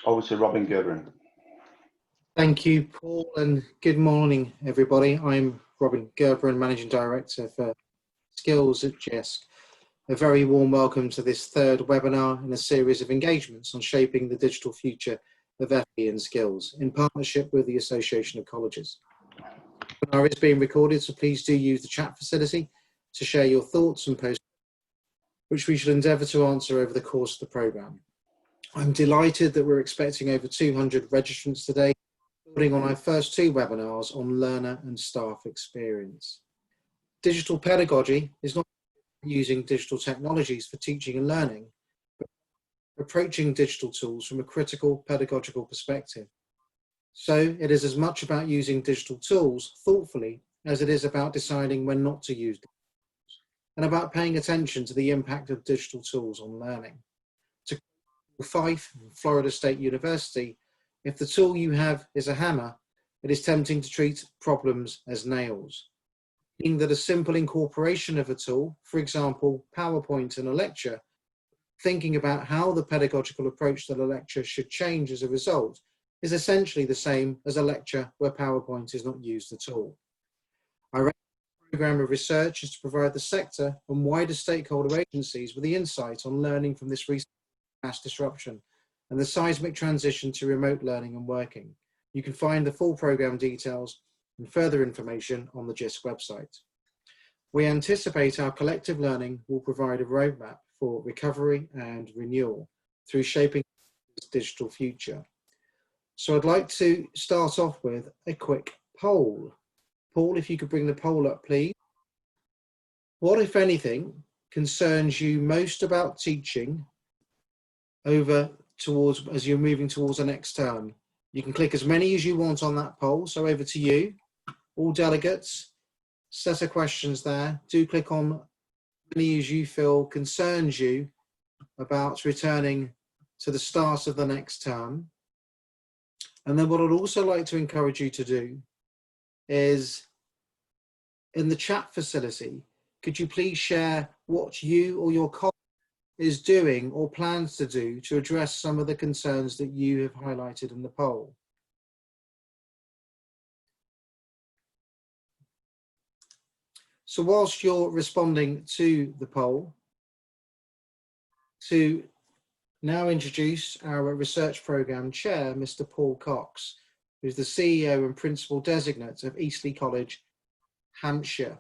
Over to Robin Gerberin. Thank you, Paul, and good morning, everybody. I'm Robin Gerberin, Managing Director for Skills at JISC. A very warm welcome to this third webinar in a series of engagements on shaping the digital future of FE and skills in partnership with the Association of Colleges. The webinar is being recorded, so please do use the chat facility to share your thoughts and posts, which we shall endeavour to answer over the course of the programme. I'm delighted that we're expecting over 200 registrants today, building on our first two webinars on learner and staff experience. Digital pedagogy is not using digital technologies for teaching and learning, but approaching digital tools from a critical pedagogical perspective. So it is as much about using digital tools thoughtfully as it is about deciding when not to use them, and about paying attention to the impact of digital tools on learning. To Fife, Florida State University, if the tool you have is a hammer, it is tempting to treat problems as nails. Meaning that a simple incorporation of a tool, for example, PowerPoint in a lecture, thinking about how the pedagogical approach to the lecture should change as a result, is essentially the same as a lecture where PowerPoint is not used at all. Our program of research is to provide the sector and wider stakeholder agencies with the insight on learning from this recent mass disruption and the seismic transition to remote learning and working. You can find the full program details and further information on the JISC website. We anticipate our collective learning will provide a roadmap for recovery and renewal through shaping this digital future. So I'd like to start off with a quick poll. Paul, if you could bring the poll up, please. What, if anything, concerns you most about teaching as you're moving towards the next term? You can click as many as you want on that poll, so over to you. All delegates, set of questions there. Do click on as many as you feel concerns you about returning to the start of the next term. And then what I'd also like to encourage you to do is, in the chat facility, could you please share what you or your colleague is doing or plans to do to address some of the concerns that you have highlighted in the poll. So whilst you're responding to the poll, to now introduce our research programme chair, Mr. Paul Cox, who's the CEO and Principal Designate of Eastleigh College, Hampshire.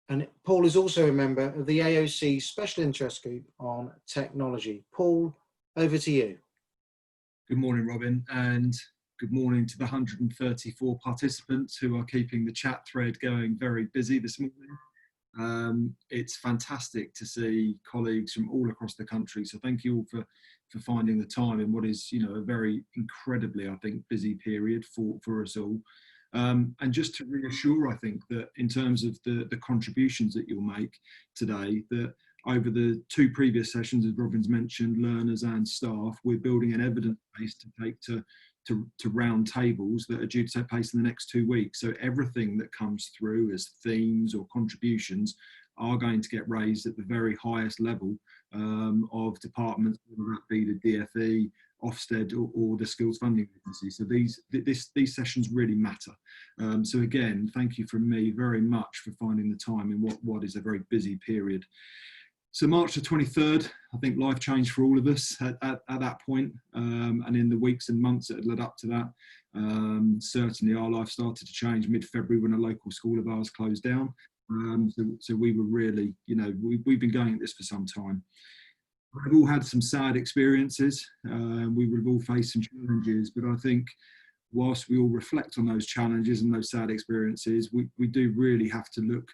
And Paul is also a member of the AOC Special Interest Group on Technology. Paul, over to you. Good morning, Robin, and good morning to the 134 participants who are keeping the chat thread going very busy this morning. It's fantastic to see colleagues from all across the country, so thank you all for finding the time in what is, a very incredibly, I think, busy period for us all. And just to reassure, I think, that in terms of the contributions that you'll make today, that over the two previous sessions, as Robin's mentioned, learners and staff, we're building an evidence base to take to round tables that are due to take place in the next 2 weeks. So everything that comes through as themes or contributions are going to get raised at the very highest level of departments, whether that be the DFE, Ofsted or the Skills Funding Agency. So these sessions really matter. So again, thank you from me very much for finding the time in what is a very busy period. So March the 23rd, I think life changed for all of us at that point, and in the weeks and months that had led up to that. Certainly our life started to change mid-February when a local school of ours closed down. So we were really, we've been going at this for some time. We've all had some sad experiences. We would have all faced some challenges, but I think whilst we all reflect on those challenges and those sad experiences, we do really have to look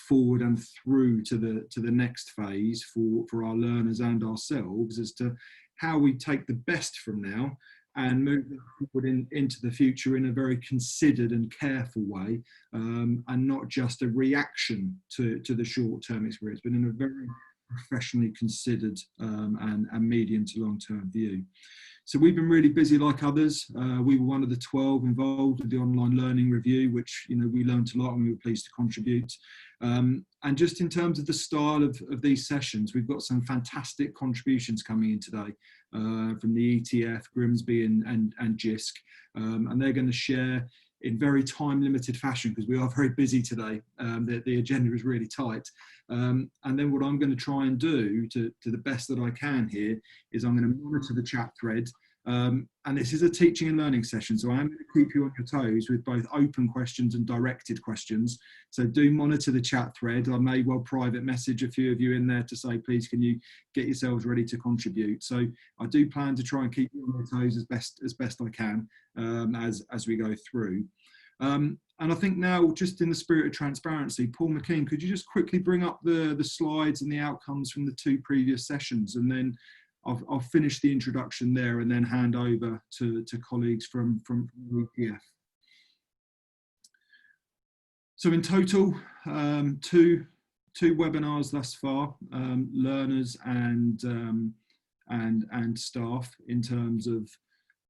forward and through to the next phase for our learners and ourselves as to how we take the best from now and move forward into the future in a very considered and careful way, and not just a reaction to the short-term experience, but in a very professionally considered and medium to long-term view. So we've been really busy like others. We were one of the 12 involved with the online learning review, which, you know, we learned a lot and we were pleased to contribute. And just in terms of the style of these sessions, we've got some fantastic contributions coming in today from the ETF, Grimsby and JISC. And they're going to share in very time limited fashion, because we are very busy today. The agenda is really tight. And then what I'm going to try and do to the best that I can here is I'm going to monitor the chat thread. And this is a teaching and learning session, so I am going to keep you on your toes with both open questions and directed questions. So do monitor the chat thread. I may well private message a few of you in there to say, please, can you get yourselves ready to contribute? So I do plan to try and keep you on your toes as best I can as we go through. And I think now, just in the spirit of transparency, Paul McKean, could you just quickly bring up the slides and the outcomes from the 2 previous sessions, and then I'll finish the introduction there and then hand over to colleagues from ETF. So in total, two webinars thus far, learners and staff in terms of.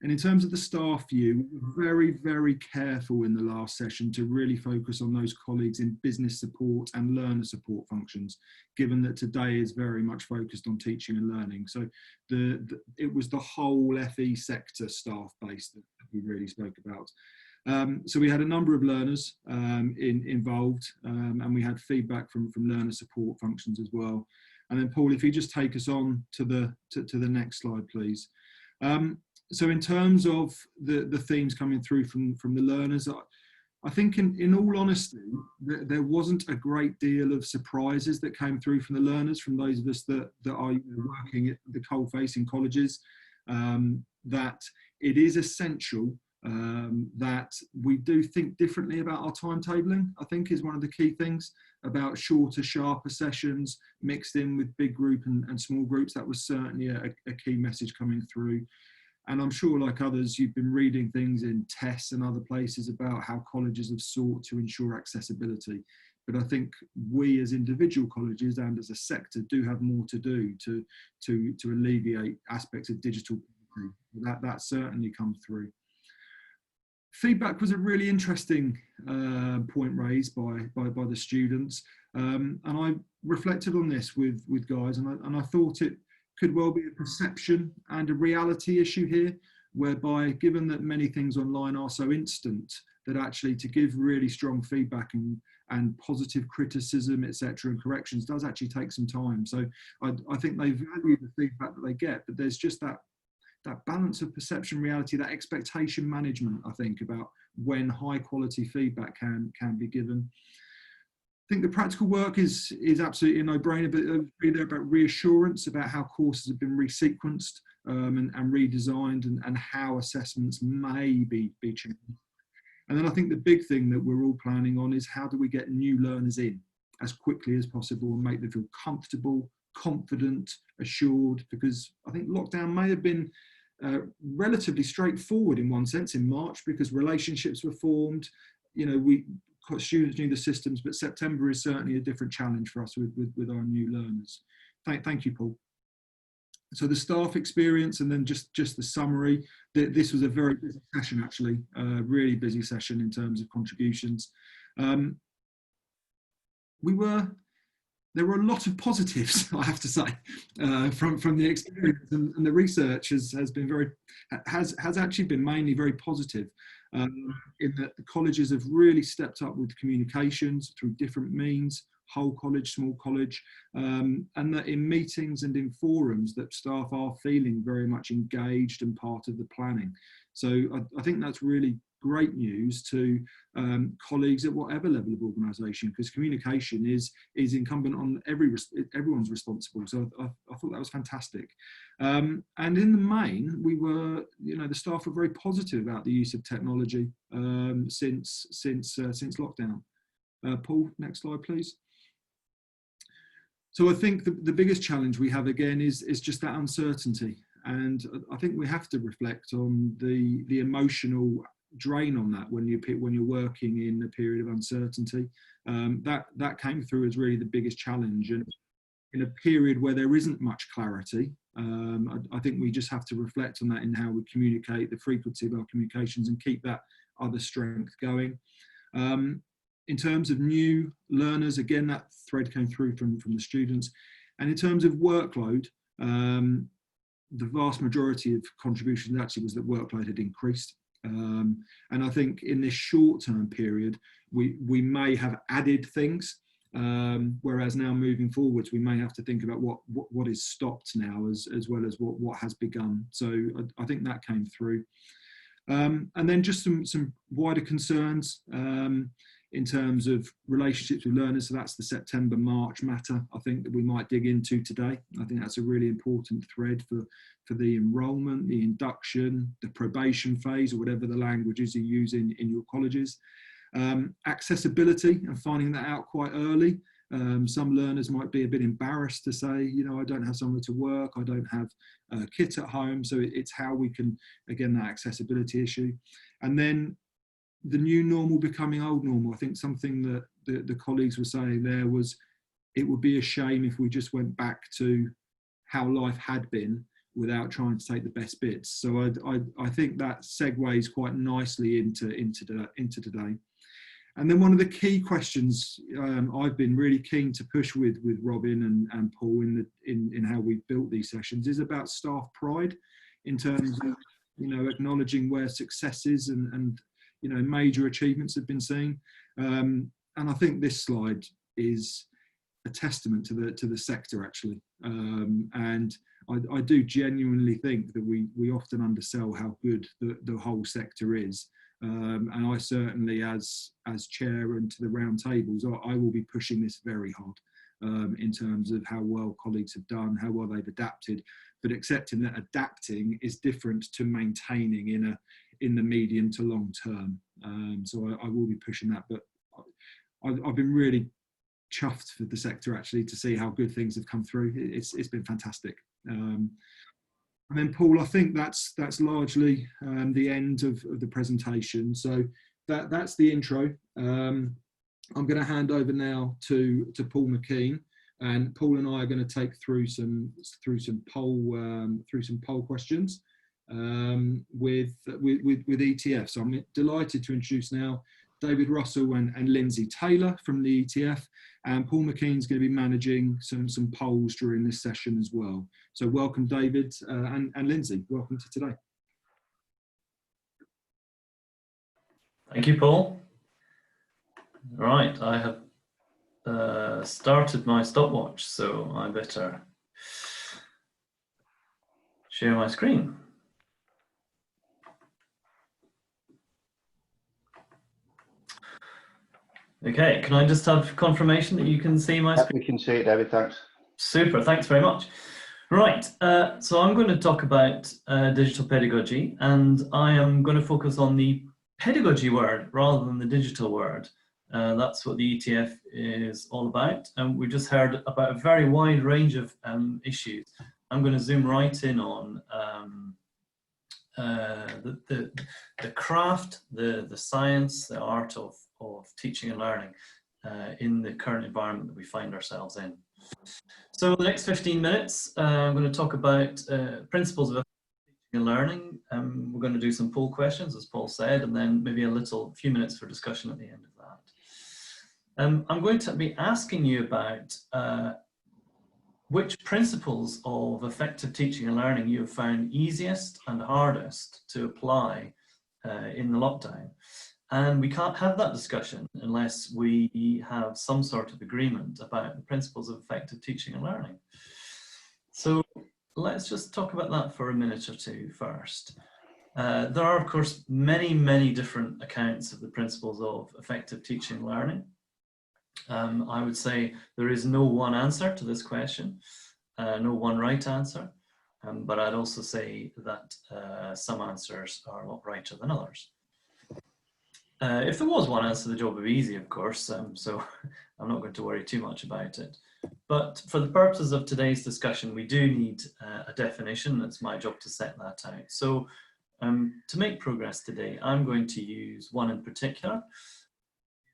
And in terms of the staff view, we were very, very careful in the last session to really focus on those colleagues in business support and learner support functions, given that today is very much focused on teaching and learning. So it was the whole FE sector staff base that we really spoke about. So we had a number of learners involved, and we had feedback from learner support functions as well. And then Paul, if you just take us on to the next slide, please. So in terms of the themes coming through from the learners, I think in all honesty, there wasn't a great deal of surprises that came through from the learners, from those of us that are working at the coal-facing colleges, that it is essential that we do think differently about our timetabling. I think is one of the key things about shorter, sharper sessions mixed in with big group and small groups. That was certainly a key message coming through. And I'm sure, like others, you've been reading things in TESS and other places about how colleges have sought to ensure accessibility. But I think we as individual colleges and as a sector do have more to do to alleviate aspects of digital. That certainly comes through. Feedback was a really interesting point raised by the students. And I reflected on this with guys, and I thought it could well be a perception and a reality issue here, whereby given that many things online are so instant, that actually to give really strong feedback and positive criticism, etc., and corrections does actually take some time. So I think they value the feedback that they get, but there's just that balance of perception, reality, that expectation management, I think, about when high quality feedback can be given. I think the practical work is absolutely a no-brainer, but be there about reassurance about how courses have been resequenced and redesigned, and how assessments may be changed. And then I think the big thing that we're all planning on is how do we get new learners in as quickly as possible and make them feel comfortable, confident, assured, because I think lockdown may have been relatively straightforward in one sense in March, because relationships were formed, students knew the systems, but September is certainly a different challenge for us with our new learners. Thank you, Paul. So the staff experience, and then just the summary. This was a very busy session, actually, really busy session in terms of contributions. There were a lot of positives, I have to say, from the experience, and the research has actually been mainly very positive. In that the colleges have really stepped up with communications through different means, whole college, small college, and that in meetings and in forums that staff are feeling very much engaged and part of the planning. So I think that's really great news to colleagues at whatever level of organisation, because communication is incumbent on everyone's responsible. So I thought that was fantastic. And in the main, we were, the staff were very positive about the use of technology since lockdown. Paul, next slide, please. So I think the biggest challenge we have again is just that uncertainty, and I think we have to reflect on the emotional drain on that when you're working in a period of uncertainty. That came through as really the biggest challenge, and in a period where there isn't much clarity. I think we just have to reflect on that in how we communicate, the frequency of our communications, and keep that other strength going. In terms of new learners, again, that thread came through from the students. And in terms of workload, the vast majority of contributions actually was that workload had increased. And I think in this short-term period, we may have added things, whereas now moving forwards, we may have to think about what is stopped now as well as what has begun. So I think that came through. And then just some wider concerns in terms of relationships with learners. So that's the September-March matter, I think, that we might dig into today. I think that's a really important thread for the enrolment, the induction, the probation phase, or whatever the language is you use in your colleges. Accessibility and finding that out quite early. Some learners might be a bit embarrassed to say, you know, I don't have somewhere to work, I don't have a kit at home. So it's how we can, again, that accessibility issue. And then the new normal becoming old normal. I think something that the colleagues were saying there was, it would be a shame if we just went back to how life had been without trying to take the best bits. So I think that segues quite nicely into today. And then one of the key questions I've been really keen to push with Robin and Paul in how we've built these sessions is about staff pride, in terms of, you know, acknowledging where successes and you know, major achievements have been seen. And I think this slide is a testament to the sector, actually. And I do genuinely think that we often undersell how good the whole sector is. And I certainly, as chair and to the round tables, I will be pushing this very hard in terms of how well colleagues have done, how well they've adapted, but accepting that adapting is different to maintaining in the medium to long term. So I will be pushing that, but I've been really chuffed for the sector, actually, to see how good things have come through. It's been fantastic. And then Paul, I think that's largely the end of the presentation. So that's the intro. I'm going to hand over now to Paul McKean, and Paul and I are going to take through some poll questions with ETF. So I'm delighted to introduce now David Russell and Lindsay Taylor from the ETF, and Paul McKean's going to be managing some polls during this session as well. So welcome, David and Lindsay. Welcome to today. Thank you, Paul. Right, I have started my stopwatch, so I better share my screen. Okay, can I just have confirmation that you can see my screen? We can see it, David, thanks. Super, thanks very much. Right, so I'm going to talk about digital pedagogy, and I am going to focus on the pedagogy word rather than the digital word. That's what the ETF is all about, and we just heard about a very wide range of issues. I'm going to zoom right in on the craft, the science, the art of teaching and learning in the current environment that we find ourselves in. So the next 15 minutes, I'm going to talk about principles of teaching and learning. We're going to do some poll questions, as Paul said, and then maybe a few minutes for discussion at the end of that. I'm going to be asking you about which principles of effective teaching and learning you have found easiest and hardest to apply in the lockdown. And we can't have that discussion unless we have some sort of agreement about the principles of effective teaching and learning. So let's just talk about that for a minute or two first. There are, of course, many different accounts of the principles of effective teaching and learning. I would say there is no one answer to this question, no one right answer, but I'd also say that some answers are a lot righter than others. If there was one answer, the job would be easy, of course, so I'm not going to worry too much about it. But for the purposes of today's discussion, we do need a definition. It's my job to set that out. So to make progress today, I'm going to use one in particular.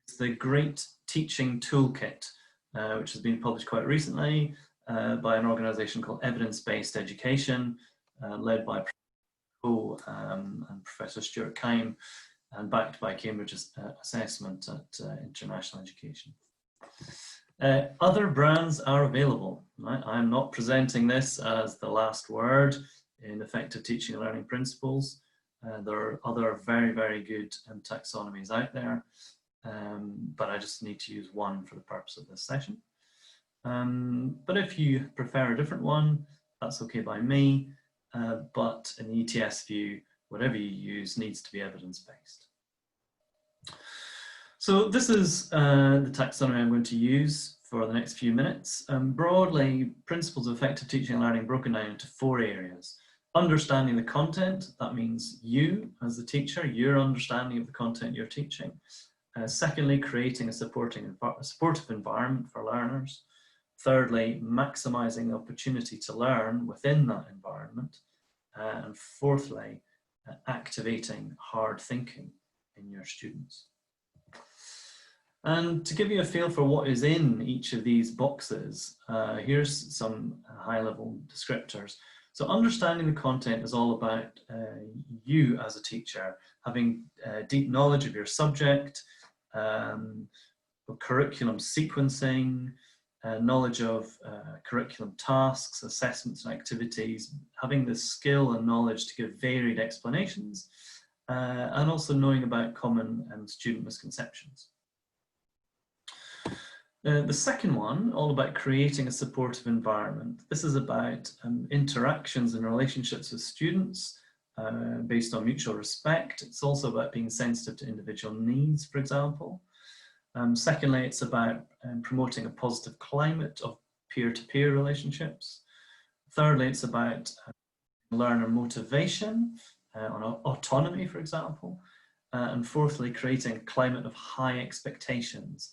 It's the Great Teaching Toolkit, which has been published quite recently. by an organisation called Evidence-Based Education, led by and Professor Stuart Keim, and backed by Cambridge Assessment at International Education. Other brands are available. Right? I'm not presenting this as the last word in effective teaching and learning principles. There are other very, very good taxonomies out there, but I just need to use one for the purpose of this session. But if you prefer a different one, that's okay by me, but in the ETS view, whatever you use needs to be evidence-based. So this is the taxonomy I'm going to use for the next few minutes. Broadly, principles of effective teaching and learning broken down into 4 areas. Understanding the content, that means you as the teacher, your understanding of the content you're teaching. Secondly, creating a supportive environment for learners. Thirdly, maximizing the opportunity to learn within that environment. And fourthly, activating hard thinking in your students. And to give you a feel for what is in each of these boxes, here's some high-level descriptors. So understanding the content is all about you as a teacher, having deep knowledge of your subject, curriculum sequencing, knowledge of curriculum tasks, assessments and activities, having the skill and knowledge to give varied explanations, and also knowing about common student misconceptions. The second one, all about creating a supportive environment. This is about interactions and relationships with students based on mutual respect. It's also about being sensitive to individual needs, for example. Secondly, it's about promoting a positive climate of peer-to-peer relationships. Thirdly, it's about learner motivation on autonomy, for example. And fourthly, creating a climate of high expectations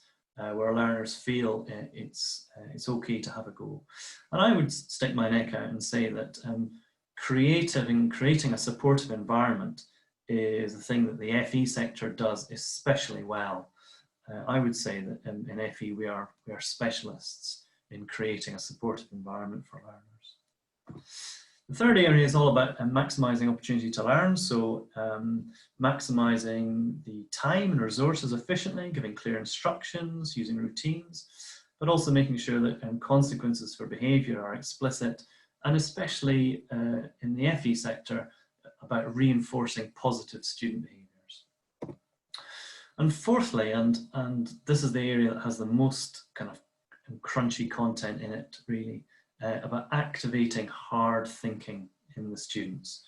where learners feel it's okay to have a go. And I would stick my neck out and say that creating a supportive environment is the thing that the FE sector does especially well. I would say that in FE we are specialists in creating a supportive environment for learners. The third area is all about maximizing opportunity to learn. So maximizing the time and resources efficiently, giving clear instructions, using routines, but also making sure that consequences for behavior are explicit, and especially in the FE sector, about reinforcing positive student behaviors. And fourthly, and this is the area that has the most kind of crunchy content in it, really, about activating hard thinking in the students.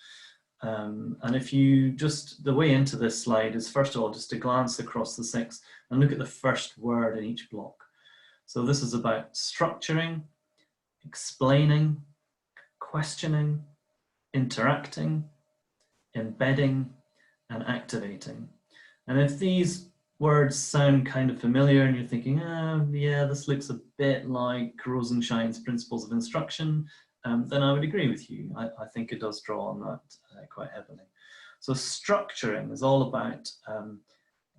And if you just, the way into this slide is first of all, just to glance across the 6 and look at the first word in each block. So this is about structuring, explaining, questioning, interacting, embedding, and activating. And if these words sound kind of familiar and you're thinking, oh, yeah, this looks a bit like Rosenshine's Principles of Instruction, then I would agree with you. I think it does draw on that quite heavily. So structuring is all about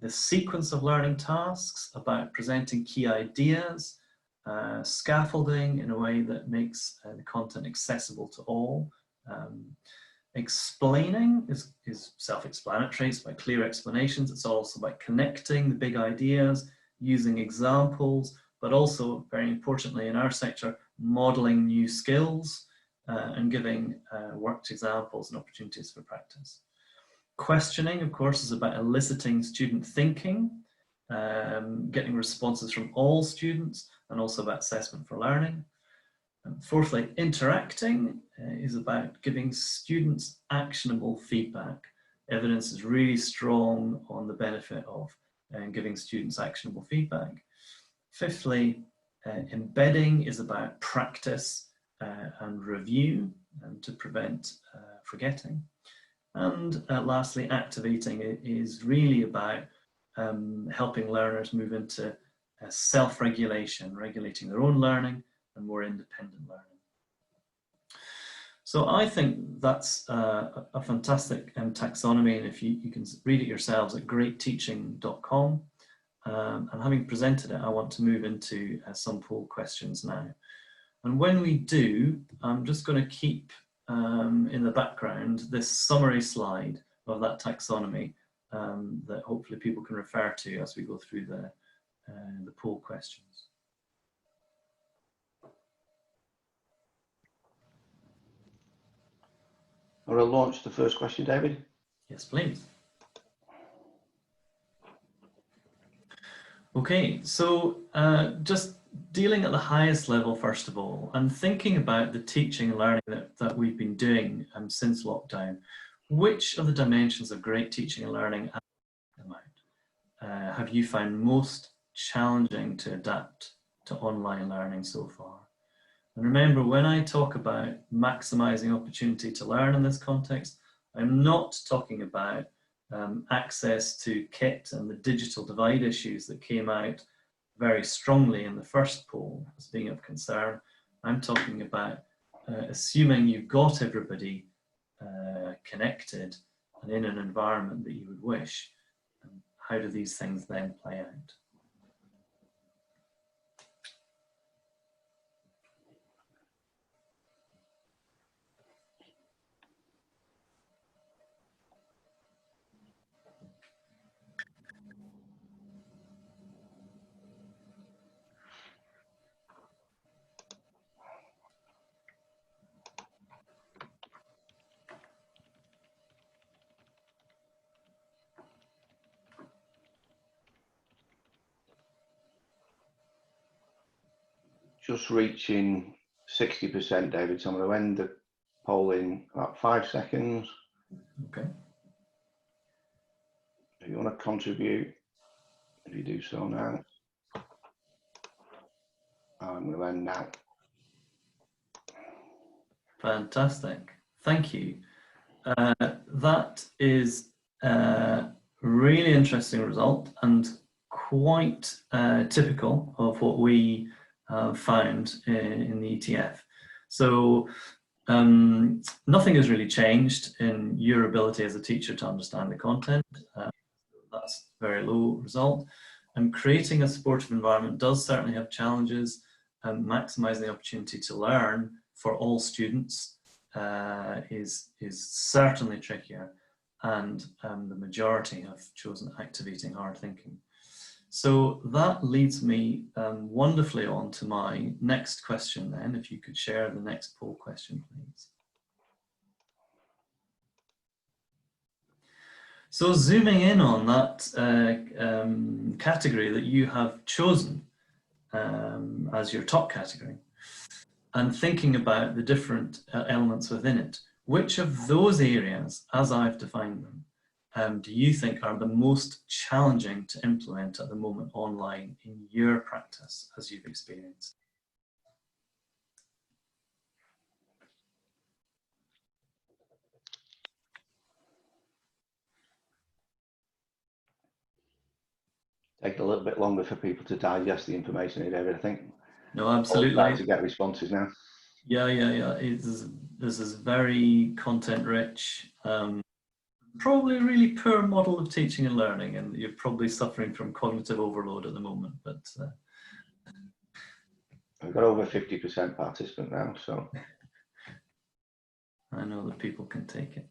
the sequence of learning tasks, about presenting key ideas, scaffolding in a way that makes the content accessible to all. Explaining is self-explanatory. It's about clear explanations. It's also about connecting the big ideas, using examples, but also, very importantly in our sector, modeling new skills and giving worked examples and opportunities for practice. Questioning, of course, is about eliciting student thinking, getting responses from all students, and also about assessment for learning. And fourthly, interacting is about giving students actionable feedback. Evidence is really strong on the benefit of giving students actionable feedback. Fifthly, embedding is about practice and review to prevent forgetting. And lastly, activating is really about helping learners move into self-regulation, regulating their own learning and more independent learning. So I think that's a fantastic taxonomy, and if you can read it yourselves at greatteaching.com. And having presented it, I want to move into some poll questions now. And when we do, I'm just going to keep in the background this summary slide of that taxonomy that hopefully people can refer to as we go through the poll questions. I will launch the first question, David. Yes, please. Okay, so just dealing at the highest level, first of all, and thinking about the teaching and learning that we've been doing since lockdown, which of the dimensions of great teaching and learning have you found most challenging to adapt to online learning so far? And remember, when I talk about maximizing opportunity to learn in this context, I'm not talking about access to kit and the digital divide issues that came out very strongly in the first poll as being of concern. I'm talking about assuming you've got everybody connected and in an environment that you would wish. How do these things then play out? Just reaching 60%, David. So I'm going to end the poll in about 5 seconds. Okay. If you want to contribute, if you do so now. I'm going to end now. Fantastic. Thank you. That is a really interesting result and quite typical of what we found in the ETF. So nothing has really changed in your ability as a teacher to understand the content. That's a very low result. And creating a supportive environment does certainly have challenges. Maximizing the opportunity to learn for all students is certainly trickier, and the majority have chosen activating hard thinking. So that leads me wonderfully on to my next question then, if you could share the next poll question, please. So zooming in on that category that you have chosen as your top category, and thinking about the different elements within it, which of those areas, as I've defined them, do you think are the most challenging to implement at the moment online in your practice as you've experienced? Taking a little bit longer for people to digest the information, David, I think. No, absolutely. Starting to get responses now. Yeah. This is very content rich. Probably a really poor model of teaching and learning, and you're probably suffering from cognitive overload at the moment. But We've got over 50% participant now, so I know that people can take it.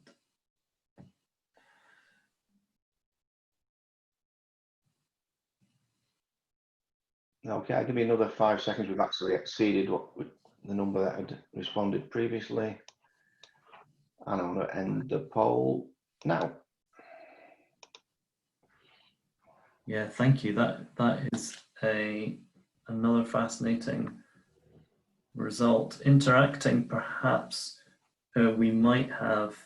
okay, give me another 5 seconds. We've actually exceeded the number that had responded previously. And I'm going to end the poll now. Yeah, thank you. That is another fascinating result. Interacting, perhaps we might have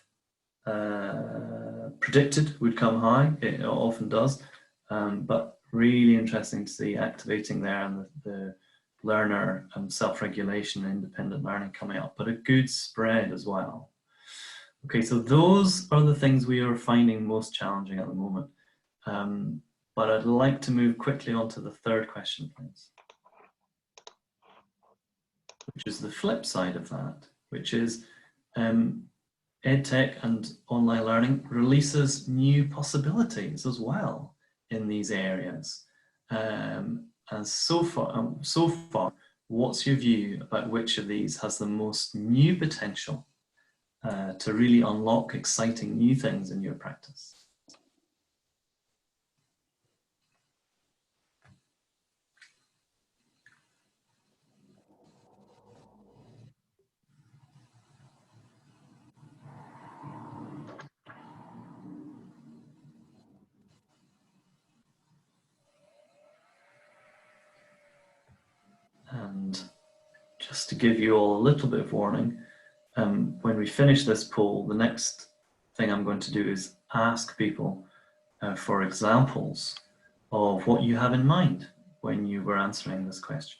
predicted would come high. It often does, but really interesting to see activating there and the learner and self-regulation and independent learning coming up, but a good spread as well. Okay, so those are the things we are finding most challenging at the moment. But I'd like to move quickly on to the third question, please, which is the flip side of that, which is EdTech and online learning releases new possibilities as well in these areas. And so far, what's your view about which of these has the most new potential to really unlock exciting new things in your practice? And just to give you all a little bit of warning, when we finish this poll, the next thing I'm going to do is ask people for examples of what you have in mind when you were answering this question.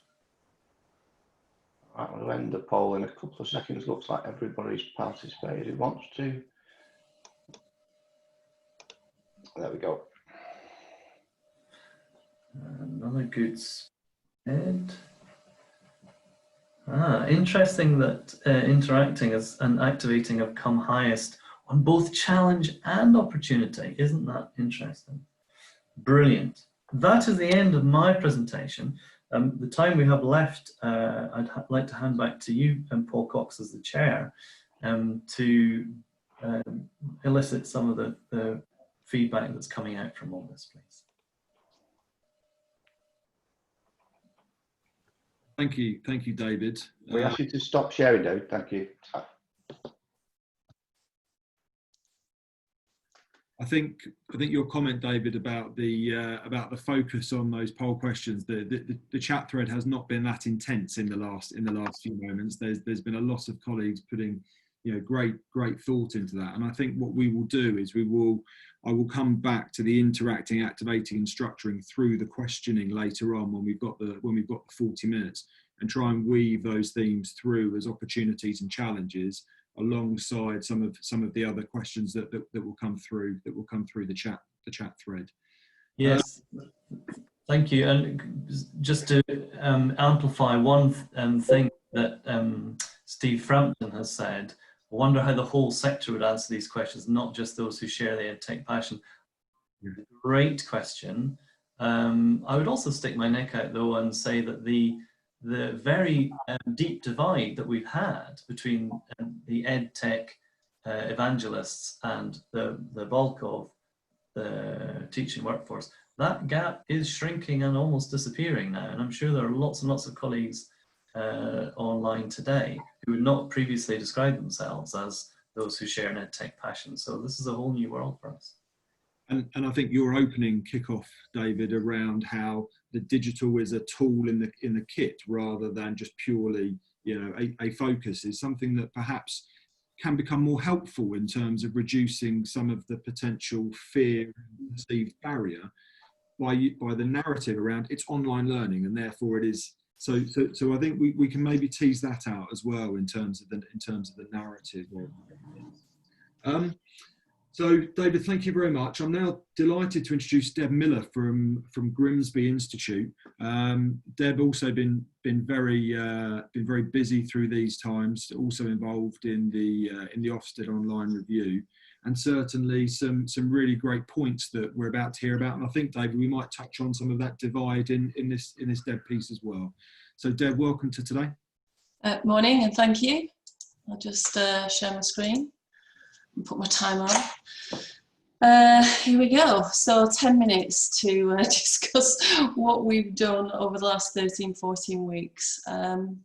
Right, we'll end the poll in a couple of seconds. Looks like everybody's participated who wants to. There we go. Another good spread. Interesting that interacting and activating have come highest on both challenge and opportunity. Isn't that interesting? Brilliant. That is the end of my presentation. The time we have left, I'd like to hand back to you, Paul Cox, as the chair, to elicit some of the feedback that's coming out from all this, please. Thank you, David. We ask you to stop sharing, David. Thank you. I think your comment, David, about the focus on those poll questions, the chat thread has not been that intense in the last few moments. There's been a lot of colleagues putting great thought into that, and I think what we will do is I will come back to the interacting, activating, and structuring through the questioning later on when we've got the 40 minutes, and try and weave those themes through as opportunities and challenges alongside some of the other questions that will come through the chat thread. Yes, thank you. And just to amplify one thing that Steve Frampton has said, I wonder how the whole sector would answer these questions, not just those who share the EdTech passion. Yeah. Great question. I would also stick my neck out though and say that the very deep divide that we've had between the EdTech evangelists and the bulk of the teaching workforce, that gap is shrinking and almost disappearing now. And I'm sure there are lots and lots of colleagues online today who would not previously describe themselves as those who share an EdTech passion. So this is a whole new world for us. And I think your opening kickoff, David, around how the digital is a tool in the kit rather than just purely a focus is something that perhaps can become more helpful in terms of reducing some of the potential fear and perceived barrier by the narrative around it's online learning and therefore it is. So I think we can maybe tease that out as well in terms of the narrative. So David, thank you very much. I'm now delighted to introduce Deb Miller from Grimsby Institute. Deb also been very busy through these times, also involved in the Ofsted online review, and certainly some really great points that we're about to hear about. And I think, David, we might touch on some of that divide in this Deb piece as well. So Deb, welcome to today. Morning, and thank you. I'll just share my screen and put my timer on. Here we go. So 10 minutes to discuss what we've done over the last 13-14 weeks. Can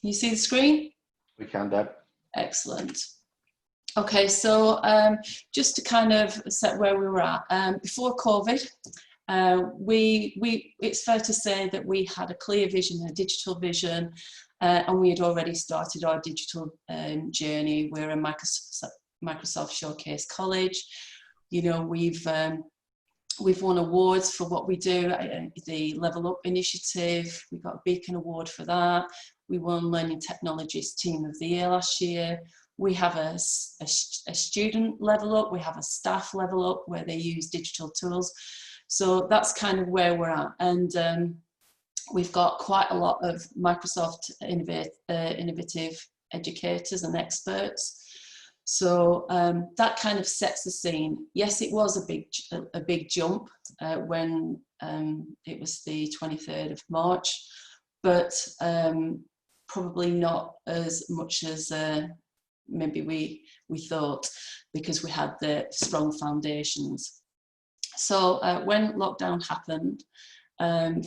you see the screen? We can, Deb. Excellent. Okay, so just to kind of set where we were at, before COVID, it's fair to say that we had a clear vision, a digital vision, and we had already started our digital journey. We're a Microsoft Showcase College. We've won awards for what we do. The Level Up initiative, we got a Beacon Award for that. We won Learning Technologies Team of the Year last year. We have a student level up, we have a staff level up where they use digital tools. So that's kind of where we're at. And we've got quite a lot of Microsoft innovative educators and experts. So that kind of sets the scene. Yes, it was a big jump when it was the 23rd of March, but probably not as much as maybe we thought, because we had the strong foundations. So when lockdown happened,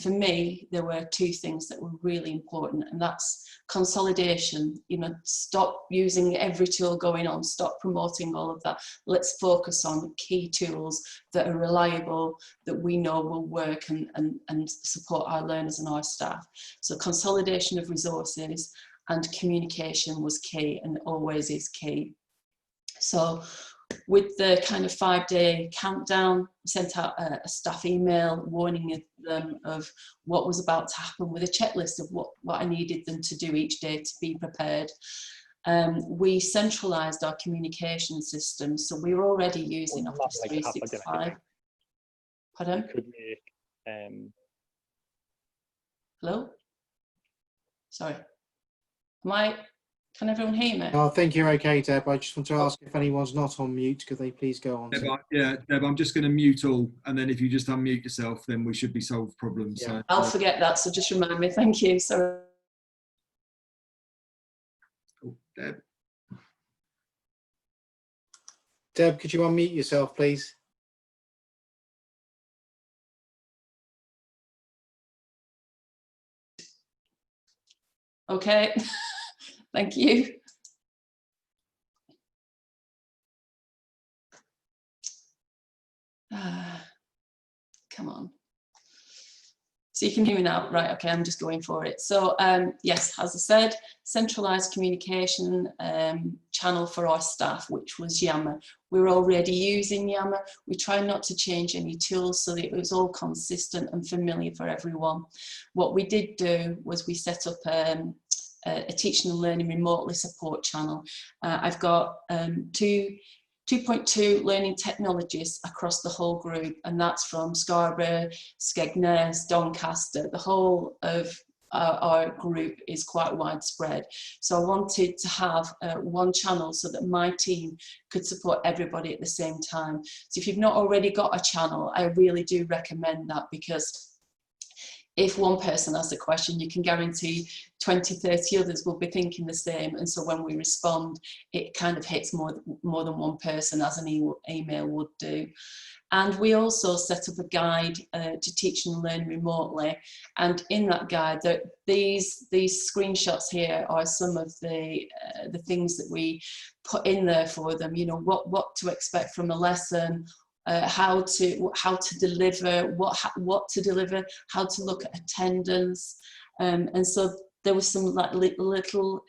for me, there were two things that were really important, and that's consolidation. You know, stop using every tool going on, stop promoting all of that. Let's focus on key tools that are reliable, that we know will work and support our learners and our staff. So consolidation of resources and communication was key, and always is key. So with the kind of 5-day countdown, I sent out a staff email warning them of what was about to happen, with a checklist of what I needed them to do each day to be prepared. We centralised our communication system, so we were already using Office 365. Pardon? Hello? Sorry. Can everyone hear me? I think you're okay, Deb. I just want to ask if anyone's not on mute, could they please go on? Yeah, Deb, I'm just going to mute all, and then if you just unmute yourself, then we should be solved problems. Yeah. So, I'll forget that, so just remind me. Thank you. Sorry. oh, Deb. Deb, could you unmute yourself, please? Okay. Thank you. Come on. So you can hear me now, right? Okay, I'm just going for it. So yes, as I said, centralised communication channel for our staff, which was Yammer. We were already using Yammer. We tried not to change any tools so that it was all consistent and familiar for everyone. What we did do was we set up a teaching and learning remotely support channel. I've got 2.2 learning technologists across the whole group, and that's from Scarborough, Skegness, Doncaster. The whole of our group is quite widespread. So I wanted to have one channel so that my team could support everybody at the same time. So if you've not already got a channel, I really do recommend that, because if one person asks a question, you can guarantee 20, 30 others will be thinking the same. And so when we respond, it kind of hits more than one person, as an email would do. And we also set up a guide to teach and learn remotely. And in that guide, these screenshots here are some of the things that we put in there for them. You know, what to expect from a lesson, how to deliver, what to deliver, how to look at attendance, and so there was some like little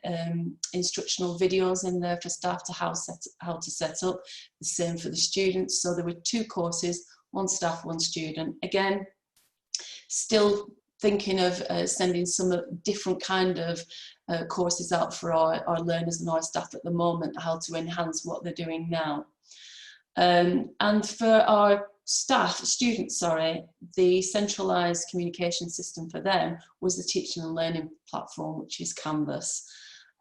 instructional videos in there for staff to how to set up. The same for the students. So there were 2 courses, 1 staff, 1 student. Again, still thinking of sending some different kind of courses out for our learners and our staff at the moment, how to enhance what they're doing now. And for our students, the centralised communication system for them was the teaching and learning platform, which is Canvas.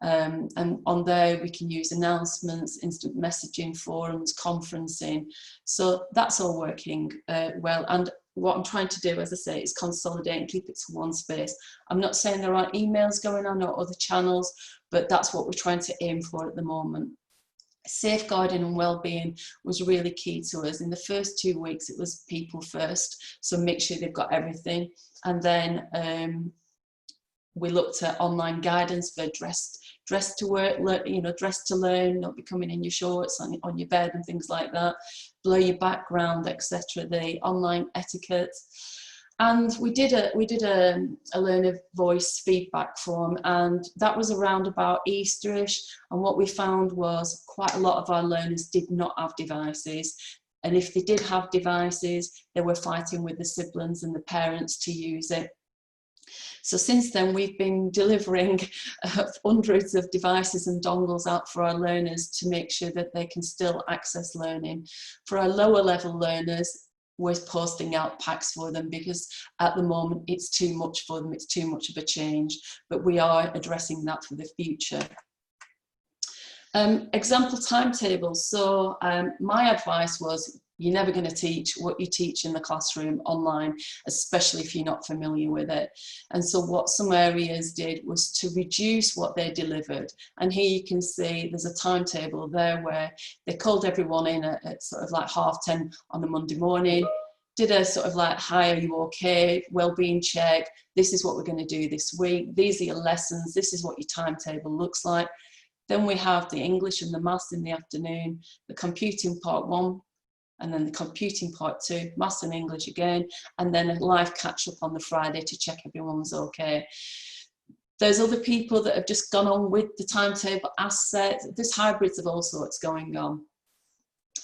And on there we can use announcements, instant messaging, forums, conferencing. So that's all working well. And what I'm trying to do, as I say, is consolidate and keep it to one space. I'm not saying there aren't emails going on or other channels, but that's what we're trying to aim for at the moment. Safeguarding and well-being was really key to us. In the first 2 weeks, it was people first, so make sure they've got everything. And then we looked at online guidance for dress to work, dress to learn, not be coming in your shorts on your bed and things like that, blur your background, etc. The online etiquette. And we did a learner voice feedback form, and that was around about Easterish. And what we found was quite a lot of our learners did not have devices. And if they did have devices, they were fighting with the siblings and the parents to use it. So since then, we've been delivering hundreds of devices and dongles out for our learners to make sure that they can still access learning. For our lower level learners, we're posting out packs for them, because at the moment it's too much for them, it's too much of a change, but we are addressing that for the future. Example timetables. So my advice was You're never going to teach what you teach in the classroom online, especially if you're not familiar with it. And so what some areas did was to reduce what they delivered. And here you can see there's a timetable there where they called everyone in at sort of like 10:30 on a Monday morning, did a sort of like, hi, are you okay? Wellbeing check. This is what we're going to do this week. These are your lessons. This is what your timetable looks like. Then we have the English and the maths in the afternoon, the computing part 1, and then the computing part 2, maths and English again, and then a live catch up on the Friday to check everyone's okay. There's other people that have just gone on with the timetable as set. There's hybrids of all sorts going on.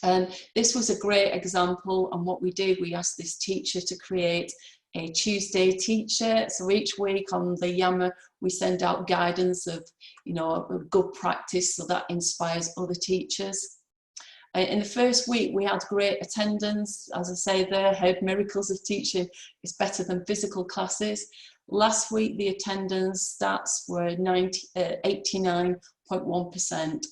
And this was a great example, and what we did, we asked this teacher to create a Tuesday teacher. So each week on the Yammer, we send out guidance of, you know, good practice, so that inspires other teachers. In the first week, we had great attendance. As I say there, heard miracles of teaching is better than physical classes. Last week, the attendance stats were 89.1%.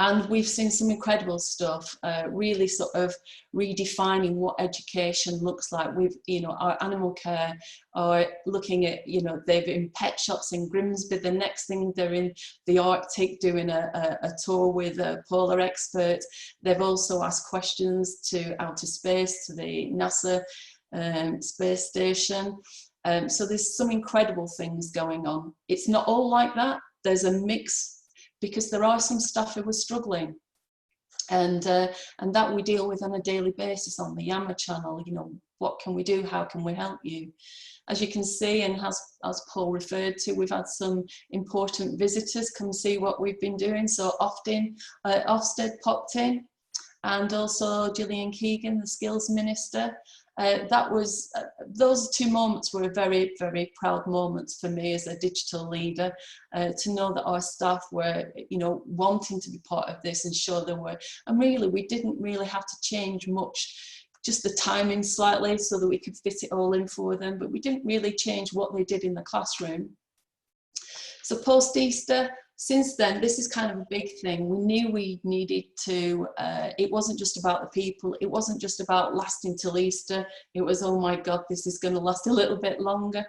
And we've seen some incredible stuff, really sort of redefining what education looks like. We've, you know, our animal care are looking at, you know, they're in pet shops in Grimsby. The next thing they're in the Arctic doing a tour with a polar expert. They've also asked questions to outer space, to the NASA space station. So there's some incredible things going on. It's not all like that. There's a mix, because there are some staff who are struggling, and that we deal with on a daily basis on the Yammer channel. You know, what can we do? How can we help you? As you can see, and as Paul referred to, we've had some important visitors come see what we've been doing. So Ofsted popped in, and also Gillian Keegan, the skills minister. That was, those 2 moments were very, very proud moments for me as a digital leader, to know that our staff were, you know, wanting to be part of this and show they were. And really, we didn't really have to change much, just the timing slightly so that we could fit it all in for them, but we didn't really change what they did in the classroom. So post-Easter, since then, this is kind of a big thing. We knew we needed to, it wasn't just about the people, it wasn't just about lasting till Easter, it was, oh my God, this is going to last a little bit longer.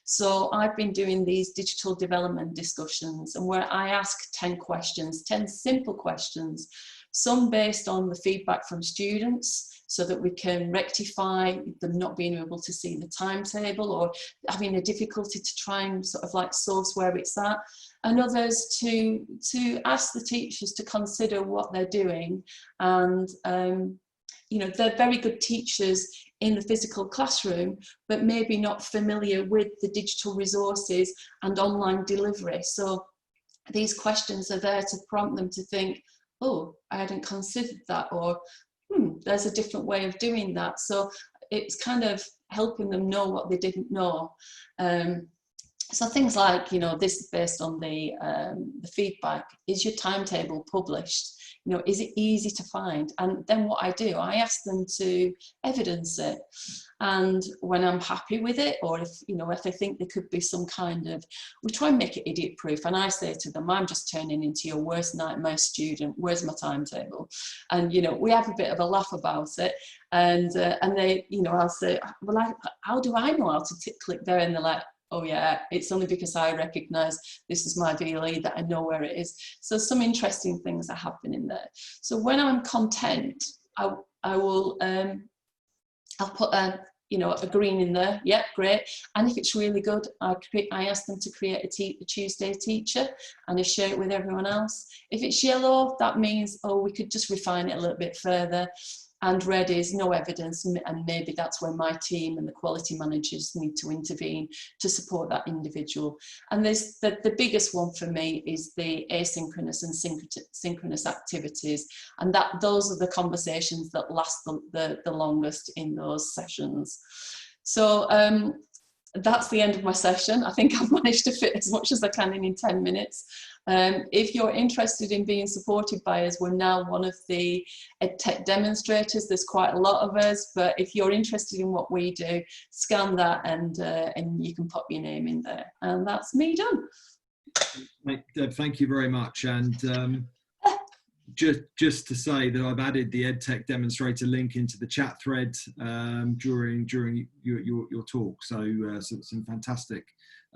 So I've been doing these digital development discussions, and where I ask 10 questions, 10 simple questions, some based on the feedback from students, so that we can rectify them not being able to see the timetable or having a difficulty to try and sort of like source where it's at, and others to ask the teachers to consider what they're doing. And you know, they're very good teachers in the physical classroom, but maybe not familiar with the digital resources and online delivery. So these questions are there to prompt them to think, oh, I hadn't considered that, or there's a different way of doing that. So it's kind of helping them know what they didn't know. So things like, you know, this is based on the feedback. Is your timetable published? You know, is it easy to find? And then what I do, I ask them to evidence it. And when I'm happy with it, or if, you know, if I think there could be some kind of, we try and make it idiot proof. And I say to them, I'm just turning into your worst nightmare student. Where's my timetable? And, you know, we have a bit of a laugh about it. And they, you know, I'll say, well, how do I know how to click there? And they're like, oh yeah, it's only because I recognise this is my VLE that I know where it is. So some interesting things are happening there. So when I'm content, I will, I'll put a, you know, a green in there. Yep, great. And if it's really good, I ask them to create a Tuesday teacher, and I share it with everyone else. If it's yellow, that means, oh, we could just refine it a little bit further. And red is no evidence, and maybe that's where my team and the quality managers need to intervene to support that individual. And there's the biggest one for me is the asynchronous and synchronous activities, and those are the conversations that last the longest in those sessions. So that's the end of my session. I think I've managed to fit as much as I can in 10 minutes. If you're interested in being supported by us, we're now one of the EdTech demonstrators. There's quite a lot of us, but if you're interested in what we do, scan that and you can pop your name in there. And that's me done. Deb, thank you very much. And just to say that I've added the EdTech demonstrator link into the chat thread during your talk. So, some fantastic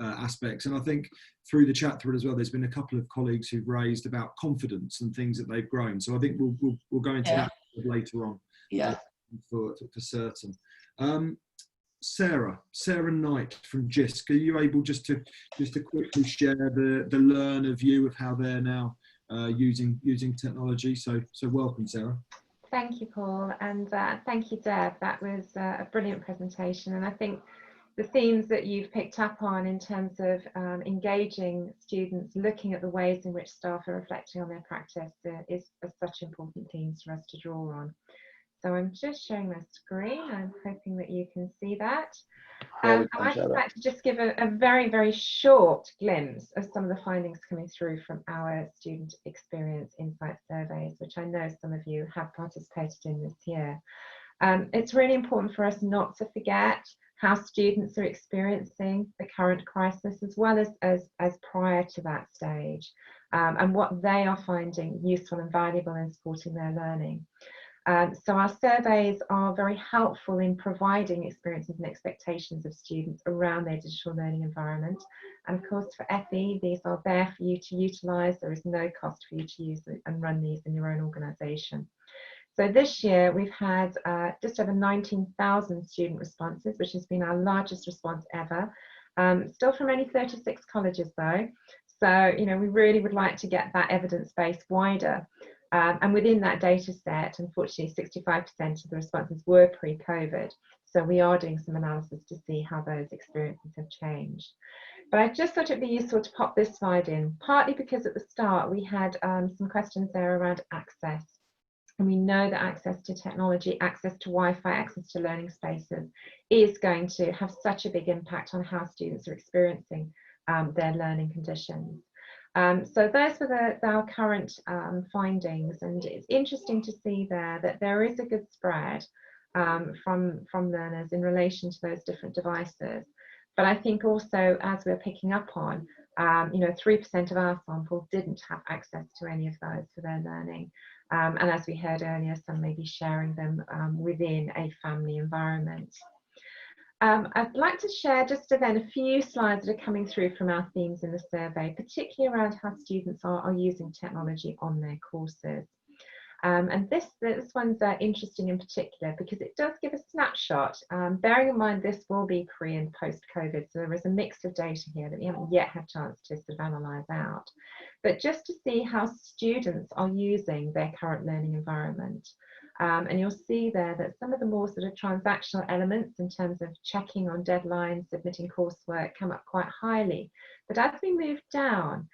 aspects, and I think through the chat thread as well, there's been a couple of colleagues who've raised about confidence and things that they've grown. So I think we'll go into that later on. Yeah. For certain. Sarah Knight from JISC, are you able just to quickly share the learner view of how they're now using technology? So welcome, Sarah. Thank you, Paul, and thank you, Deb. That was a brilliant presentation, and I think the themes that you've picked up on in terms of engaging students, looking at the ways in which staff are reflecting on their practice is such important themes for us to draw on. So I'm just sharing my screen. I'm hoping that you can see that. I'd like to just give a very, very short glimpse of some of the findings coming through from our student experience insight surveys, which I know some of you have participated in this year. It's really important for us not to forget how students are experiencing the current crisis, as well as prior to that stage, and what they are finding useful and valuable in supporting their learning. So our surveys are very helpful in providing experiences and expectations of students around their digital learning environment. And of course, for FE, these are there for you to utilise. There is no cost for you to use and run these in your own organisation. So this year we've had just over 19,000 student responses, which has been our largest response ever. Still from only 36 colleges though. So, you know, we really would like to get that evidence base wider. And within that data set, unfortunately, 65% of the responses were pre-COVID. So we are doing some analysis to see how those experiences have changed. But I just thought it'd be useful to pop this slide in, partly because at the start we had some questions there around access. And we know that access to technology, access to Wi-Fi, access to learning spaces is going to have such a big impact on how students are experiencing their learning conditions. So those were our current findings, and it's interesting to see there that there is a good spread from learners in relation to those different devices. But I think also, as we're picking up on, you know, 3% of our sample didn't have access to any of those for their learning. And as we heard earlier, some may be sharing them within a family environment. I'd like to share just then a few slides that are coming through from our themes in the survey, particularly around how students are using technology on their courses. And this one's interesting in particular because it does give a snapshot, bearing in mind this will be pre and post-COVID, so there is a mix of data here that we haven't yet had a chance to sort of analyse out. But just to see how students are using their current learning environment. And you'll see there that some of the more sort of transactional elements in terms of checking on deadlines, submitting coursework come up quite highly. But as we move down,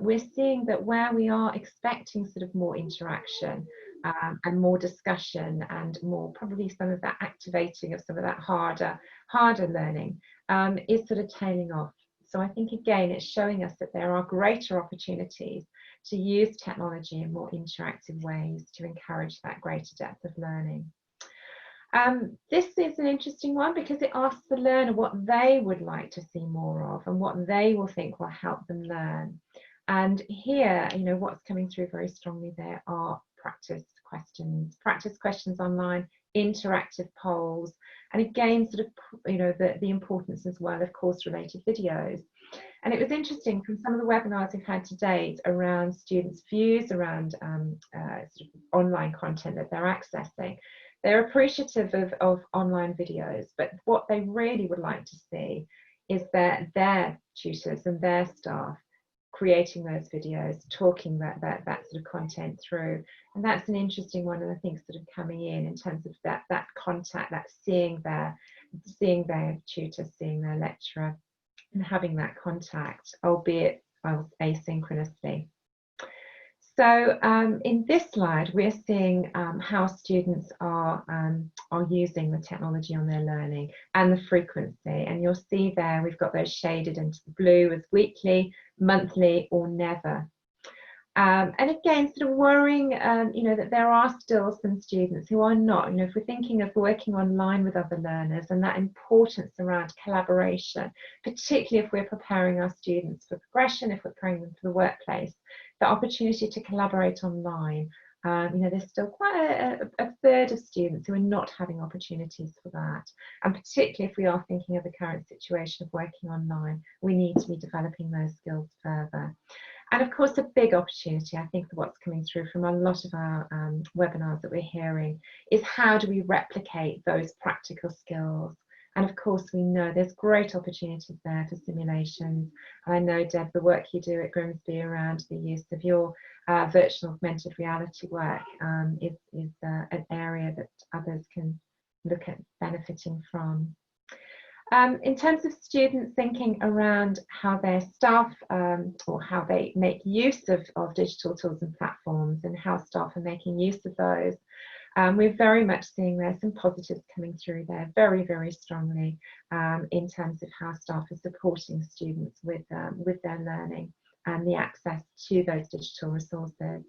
we're seeing that where we are expecting sort of more interaction and more discussion and more probably some of that activating of some of that harder learning is sort of tailing off. So I think again, it's showing us that there are greater opportunities to use technology in more interactive ways to encourage that greater depth of learning. This is an interesting one because it asks the learner what they would like to see more of and what they will think will help them learn. And here, you know, what's coming through very strongly there are practice questions online, interactive polls, and again, sort of, you know, the importance as well of course-related videos. And it was interesting from some of the webinars we've had to date around students' views around sort of online content that they're accessing. They're appreciative of online videos, but what they really would like to see is that their tutors and their staff creating those videos, talking that sort of content through. And that's an interesting one, and I think sort of coming in terms of that contact, that seeing their tutor, seeing their lecturer, and having that contact, albeit asynchronously. So in this slide, we're seeing how students are using the technology on their learning and the frequency. And you'll see there, we've got those shaded into the blue as weekly, monthly, or never. And again, sort of worrying, you know, that there are still some students who are not, you know, if we're thinking of working online with other learners and that importance around collaboration, particularly if we're preparing our students for progression, if we're preparing them for the workplace, the opportunity to collaborate online. You know, there's still quite a third of students who are not having opportunities for that. And particularly if we are thinking of the current situation of working online, we need to be developing those skills further. And of course, a big opportunity, I think, what's coming through from a lot of our webinars that we're hearing is how do we replicate those practical skills? And of course, we know there's great opportunities there for simulations. I know, Deb, the work you do at Grimsby around the use of your virtual augmented reality work is an area that others can look at benefiting from. In terms of students thinking around how their staff or how they make use of digital tools and platforms and how staff are making use of those, we're very much seeing there's some positives coming through there very, very strongly in terms of how staff are supporting students with their learning and the access to those digital resources.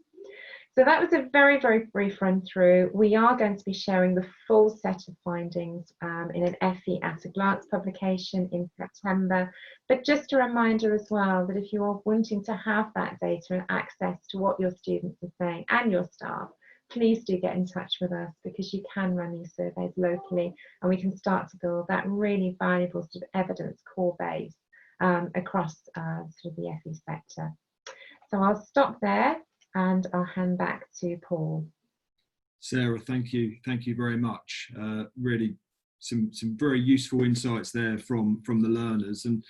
So that was a very, very brief run through. We are going to be sharing the full set of findings in an FE at a glance publication in September. But just a reminder as well that if you are wanting to have that data and access to what your students are saying and your staff, please do get in touch with us, because you can run these surveys locally and we can start to build that really valuable sort of evidence core base across sort of the FE sector. So I'll stop there and I'll hand back to Paul. Sarah, thank you very much. Really some very useful insights there from the learners, and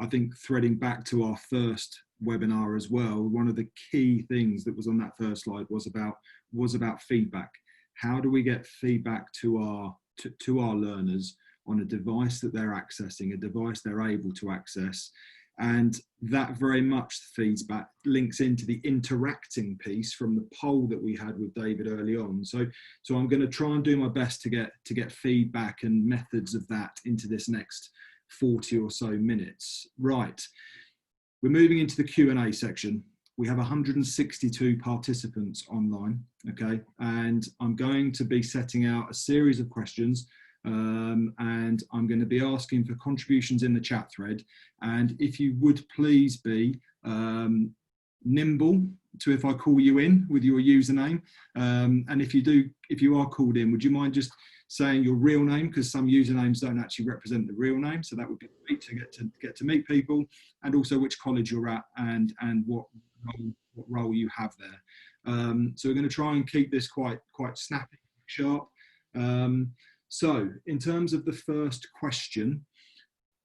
I think threading back to our first webinar as well, one of the key things that was on that first slide was about feedback. How do we get feedback to our learners on a device that they're accessing, a device they're able to access? And that very much feeds back, links into the interacting piece from the poll that we had with David early on. So I'm going to try and do my best to get feedback and methods of that into this next 40 or so minutes. Right, we're moving into the Q&A section. We have 162 participants online, okay? And I'm going to be setting out a series of questions. And I'm going to be asking for contributions in the chat thread, and if you would please be nimble to if I call you in with your username, and if you are called in, would you mind just saying your real name, because some usernames don't actually represent the real name, so that would be great to get to meet people, and also which college you're at and what role you have there. So we're going to try and keep this quite snappy, sharp. So in terms of the first question,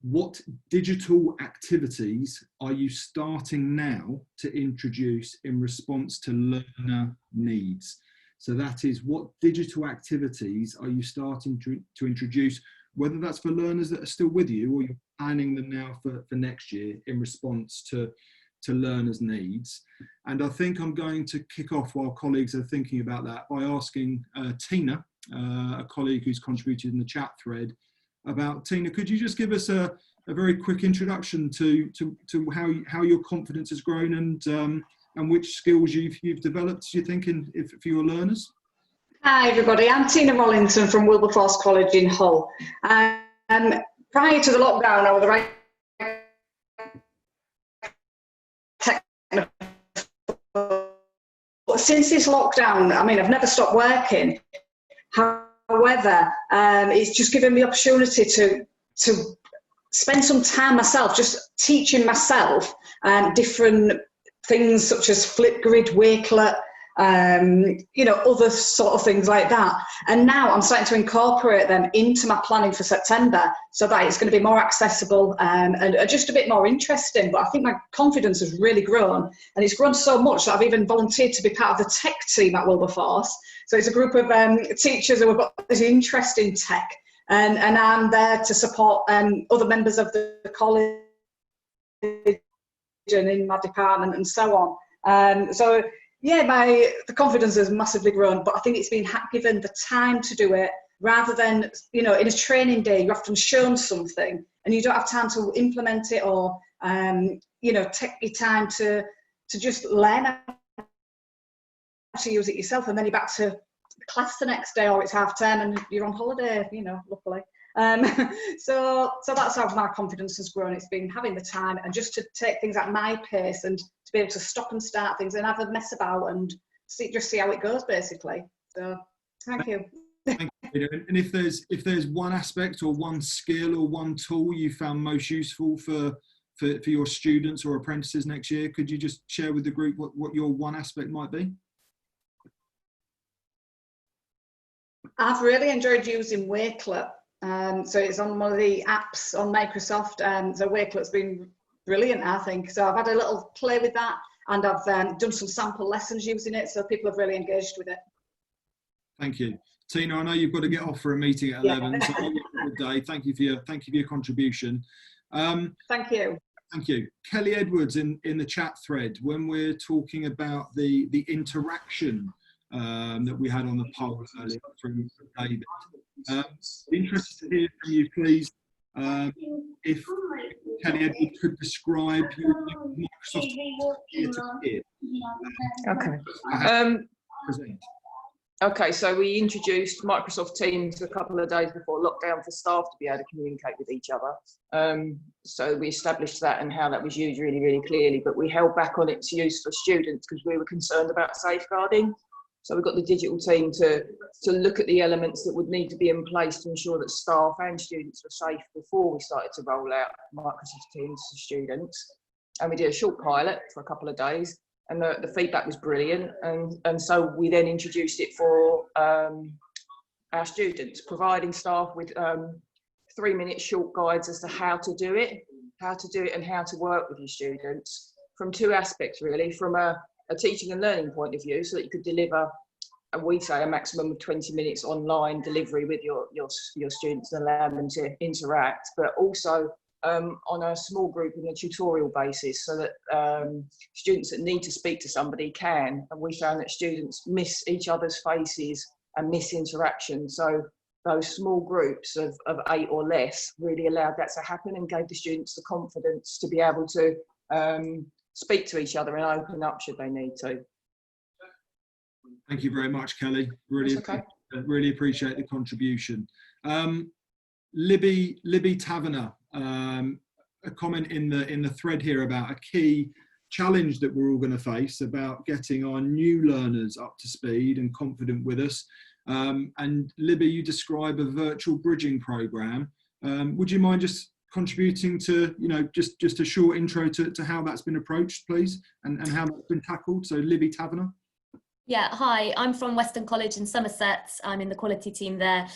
what digital activities are you starting now to introduce in response to learner needs? So that is, what digital activities are you starting to introduce, whether that's for learners that are still with you or you're planning them now for next year in response to learners' needs? And I think I'm going to kick off while colleagues are thinking about that by asking Tina, a colleague who's contributed in the chat thread, about, Tina, could you just give us a very quick introduction to how your confidence has grown and which skills you've developed, do you think, for your learners? Hi everybody, I'm Tina Rollington from Wilberforce College in Hull. Prior to the lockdown, I was the right technical. But since this lockdown, I mean, I've never stopped working. However, it's just given me the opportunity to spend some time myself, just teaching myself different things such as Flipgrid, Wakelet, other sort of things like that. And now I'm starting to incorporate them into my planning for September so that it's going to be more accessible and just a bit more interesting. But I think my confidence has really grown, and it's grown so much that I've even volunteered to be part of the tech team at Wilberforce. So it's a group of teachers who have got this interest in tech, and I'm there to support other members of the college and in my department and so on. So yeah, the confidence has massively grown, but I think it's been given the time to do it, rather than, in a training day, you're often shown something and you don't have time to implement it or, take your time to just learn to use it yourself, and then you're back to class the next day, or it's half term and you're on holiday, you know, luckily. So that's how my confidence has grown. It's been having the time and just to take things at my pace and to be able to stop and start things and have a mess about and just see how it goes, basically. So thank you. Thank you. And if there's one aspect or one skill or one tool you found most useful for your students or apprentices next year, could you just share with the group what your one aspect might be? I've really enjoyed using Wakelet. So it's on one of the apps on Microsoft. So Wakelet's been brilliant, I think. So I've had a little play with that, and I've done some sample lessons using it. So people have really engaged with it. Thank you. Tina, I know you've got to get off for a meeting at 11, so I'll leave it for the day. Thank you for your contribution. Thank you. Thank you. Kelly Edwards in the chat thread, when we're talking about the interaction that we had on the poll earlier from David. Interested to hear from you, please, if Kelly Edwards could describe your Microsoft peer-to-peer. Okay. Present. Okay, so we introduced Microsoft Teams a couple of days before lockdown for staff to be able to communicate with each other. So we established that and how that was used really, really clearly, but we held back on its use for students because we were concerned about safeguarding. So we got the digital team to look at the elements that would need to be in place to ensure that staff and students were safe before we started to roll out Microsoft Teams to students. And we did a short pilot for a couple of days, and the feedback was brilliant. And so we then introduced it for our students, providing staff with 3-minute short guides as to how to do it and how to work with your students from two aspects, really, from a teaching and learning point of view, so that you could deliver, and we say, a maximum of 20 minutes online delivery with your students and allow them to interact, but also on a small group in a tutorial basis, so that students that need to speak to somebody can. And we found that students miss each other's faces and miss interaction. So those small groups of 8 or less really allowed that to happen and gave the students the confidence to be able to speak to each other and open up should they need to. Thank you very much, Kelly. Really appreciate the contribution. Libby Taverner, a comment in the thread here about a key challenge that we're all going to face about getting our new learners up to speed and confident with us. And Libby, you describe a virtual bridging program. Would you mind just contributing to, just a short intro to how that's been approached, please, and how that's been tackled? So Libby Taverner. Yeah, hi, I'm from Western College in Somerset. I'm in the quality team there.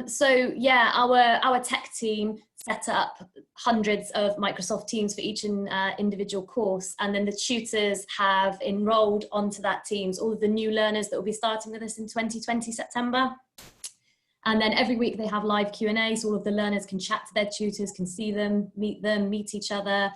So yeah, our tech team set up hundreds of Microsoft Teams for each individual course, and then the tutors have enrolled onto that Teams, all of the new learners that will be starting with us in 2020 September. And then every week they have live Q&A, so all of the learners can chat to their tutors, can see them, meet each other.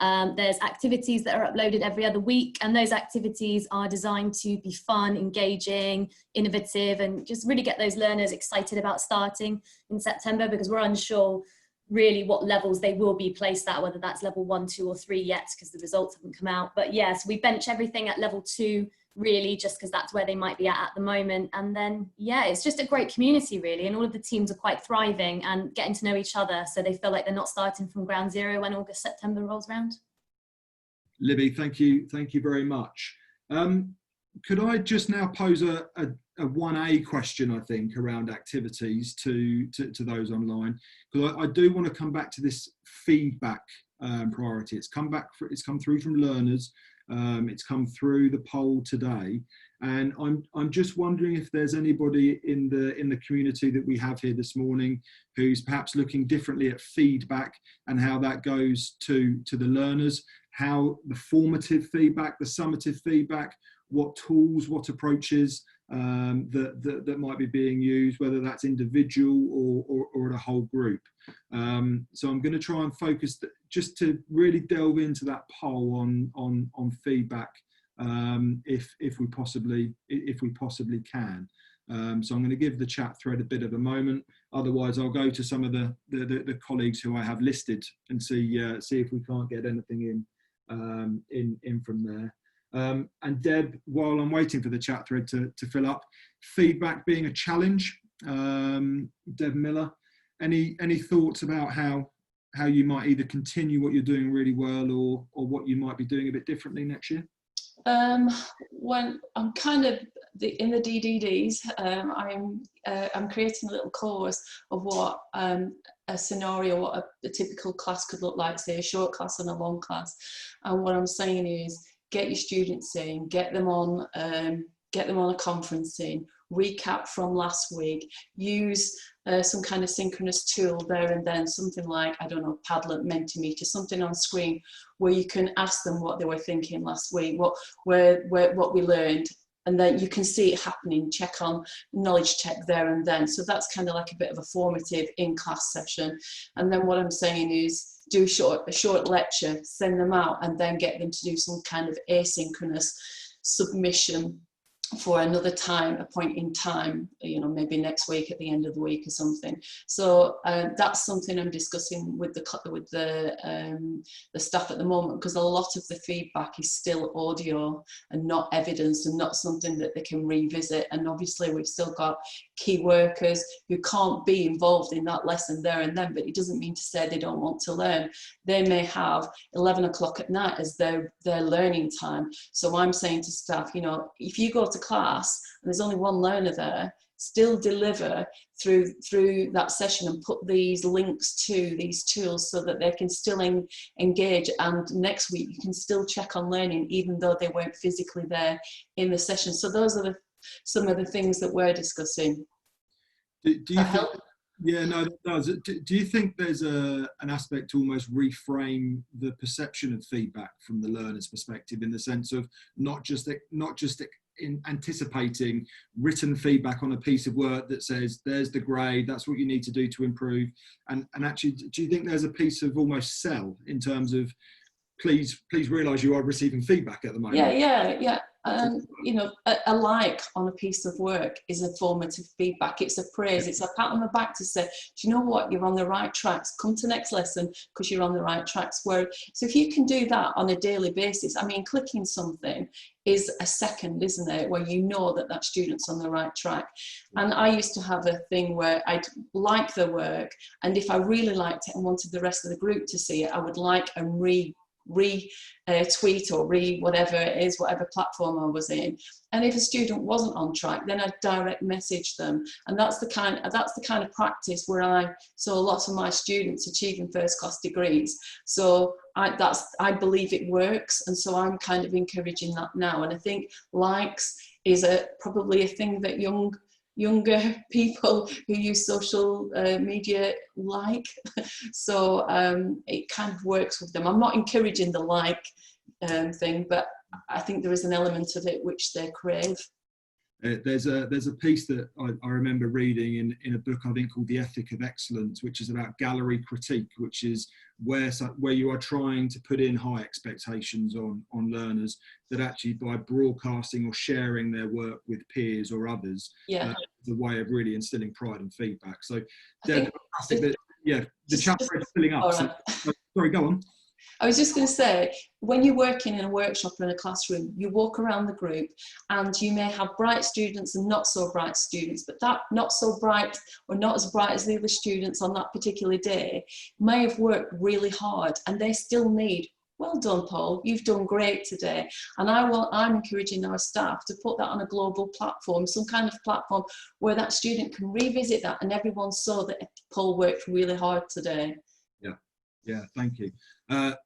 There's activities that are uploaded every other week, and those activities are designed to be fun, engaging, innovative, and just really get those learners excited about starting in September, because we're unsure really what levels they will be placed at, whether that's level 1, 2 or 3 yet, because the results haven't come out. But yes, we bench everything at level 2 really, just because that's where they might be at the moment. And then yeah, it's just a great community really, and all of the teams are quite thriving and getting to know each other, so they feel like they're not starting from ground zero when August, September rolls around. Libby, thank you very much. Could I just now pose a 1A question, I think, around activities to those online, because I do want to come back to this feedback priority. It's come through from learners. It's come through the poll today, and I'm just wondering if there's anybody in the community that we have here this morning who's perhaps looking differently at feedback and how that goes to the learners, how the formative feedback, the summative feedback, what tools, what approaches that might be being used, whether that's individual or at a whole group. So I'm going to try and focus just to really delve into that poll on feedback, if we possibly can. So I'm going to give the chat thread a bit of a moment. Otherwise, I'll go to some of the colleagues who I have listed and see if we can't get anything in from there. And Deb, while I'm waiting for the chat thread to fill up, feedback being a challenge. Deb Miller, any thoughts about how you might either continue what you're doing really well or what you might be doing a bit differently next year? When I'm kind of in the DDDs, I'm creating a little course of what a scenario, what a typical class could look like, say a short class and a long class. And what I'm saying is, get your students in, get them on a conferencing, recap from last week, use some kind of synchronous tool there and then, something like, I don't know, Padlet, Mentimeter, something on screen where you can ask them what they were thinking last week, what we learned, and then you can see it happening, check on knowledge check there and then. So that's kind of like a bit of a formative in-class session. And then what I'm saying is, do a short lecture, send them out, and then get them to do some kind of asynchronous submission for another time, a point in time, you know, maybe next week at the end of the week or something. So that's something I'm discussing with the staff at the moment, because a lot of the feedback is still audio and not evidence and not something that they can revisit. And obviously we've still got key workers who can't be involved in that lesson there and then, but it doesn't mean to say they don't want to learn. They may have 11 o'clock at night as their learning time. So I'm saying to staff, you know, if you go to class and there's only one learner there, still deliver through that session and put these links to these tools so that they can still engage, and next week you can still check on learning even though they weren't physically there in the session. So those are some of the things that we're discussing. Do you think, yeah, no, it does. Do you think there's an aspect to almost reframe the perception of feedback from the learner's perspective, in the sense of not just in anticipating written feedback on a piece of work that says, there's the grade, that's what you need to do to improve, and actually, do you think there's a piece of almost sell in terms of, please realise you are receiving feedback at the moment? Yeah. You know, a like on a piece of work is a formative feedback. It's a praise. It's a pat on the back to say, do you know what? You're on the right tracks. Come to next lesson because you're on the right tracks. So if you can do that on a daily basis, I mean, clicking something is a second, isn't it? Where you know that student's on the right track. And I used to have a thing where I'd like the work, and if I really liked it and wanted the rest of the group to see it, I would like and retweet or whatever it is, whatever platform I was in. And if a student wasn't on track, then I'd direct message them. And that's the kind of practice where I saw lots of my students achieving first class degrees. So I believe it works, and so I'm kind of encouraging that now. And I think likes is probably a thing that younger people who use social media like. So it kind of works with them. I'm not encouraging the like thing, but I think there is an element of it which they crave. There's a piece that I remember reading in a book I think called The Ethic of Excellence, which is about gallery critique, which is where you are trying to put in high expectations on learners, that actually by broadcasting or sharing their work with peers or others, the way of really instilling pride and feedback. So Deb, the chat is filling up. Right. So, sorry, go on. I was just going to say, when you're working in a workshop or in a classroom, you walk around the group and you may have bright students and not so bright students, but that not so bright or not as bright as the other students on that particular day may have worked really hard, and they still need, well done, Paul, you've done great today. And I'm encouraging our staff to put that on a global platform, some kind of platform where that student can revisit that and everyone saw that Paul worked really hard today. Yeah, thank you.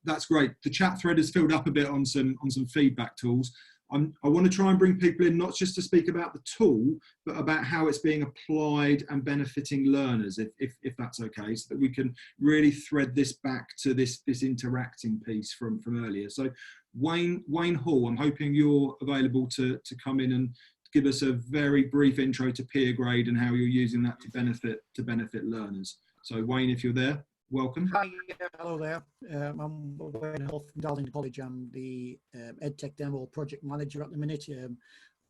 That's great. The chat thread has filled up a bit on some feedback tools. I want to try and bring people in, not just to speak about the tool, but about how it's being applied and benefiting learners, if that's okay, so that we can really thread this back to this interacting piece from earlier. So Wayne Hall, I'm hoping you're available to come in and give us a very brief intro to peer grade and how you're using that to benefit learners. So Wayne, if you're there, welcome. Hi, hello there. I'm Wayne Hall from Darling College. I'm the EdTech Demo project manager at the minute.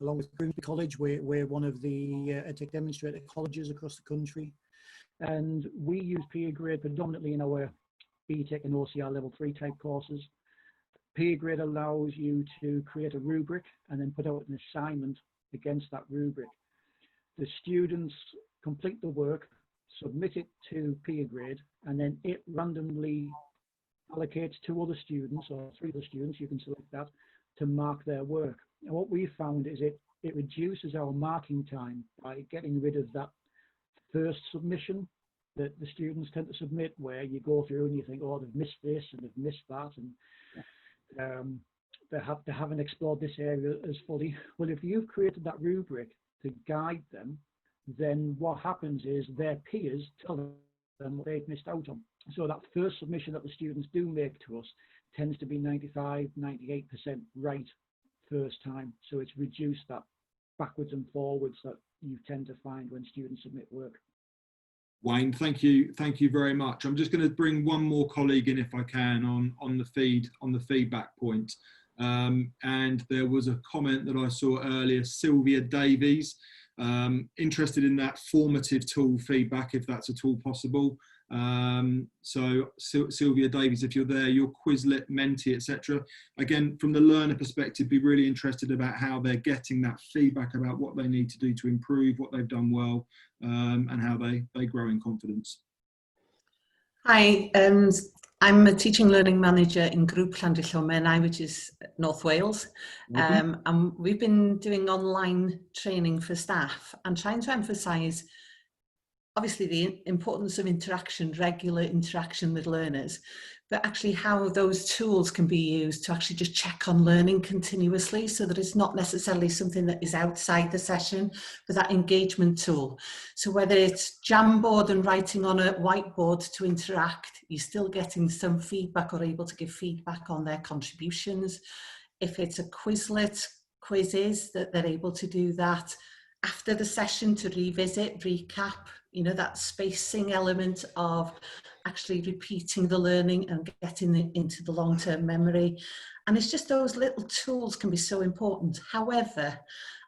Along with Grimsby College, we're one of the EdTech demonstrator colleges across the country. And we use peer grade predominantly in our BTEC and OCR level 3 type courses. Peer grid allows you to create a rubric and then put out an assignment against that rubric. The students complete the work, submit it to peer grid, and then it randomly allocates 2 other students or 3 other students, you can select that, to mark their work. And what we found is it reduces our marking time by getting rid of that first submission that the students tend to submit, where you go through and you think, oh, they've missed this and they've missed that, and they haven't explored this area as fully. Well, if you've created that rubric to guide them, then what happens is their peers tell them what they've missed out on. So that first submission that the students do make to us tends to be 95, 98% right first time. So it's reduced that backwards and forwards that you tend to find when students submit work. Wayne, thank you very much. I'm just going to bring one more colleague in if I can on the feedback point. And there was a comment that I saw earlier, Sylvia Davies, interested in that formative tool feedback, if that's at all possible. So Sylvia Davies, if you're there, your Quizlet, Menti, etc. Again, from the learner perspective, be really interested about how they're getting that feedback about what they need to do to improve, what they've done well, and how they grow in confidence. Hi, I'm a teaching learning manager in Grŵp Llanfylliomenau, which is North Wales. And we've been doing online training for staff and trying to emphasise obviously the importance of interaction, regular interaction with learners, but actually how those tools can be used to actually just check on learning continuously, so that it's not necessarily something that is outside the session, but that engagement tool. So whether it's Jamboard and writing on a whiteboard to interact, you're still getting some feedback or able to give feedback on their contributions. If it's a Quizlet, quizzes, that they're able to do that after the session to revisit, recap, you know, that spacing element of actually repeating the learning and getting it into the long-term memory. And it's just those little tools can be so important. However,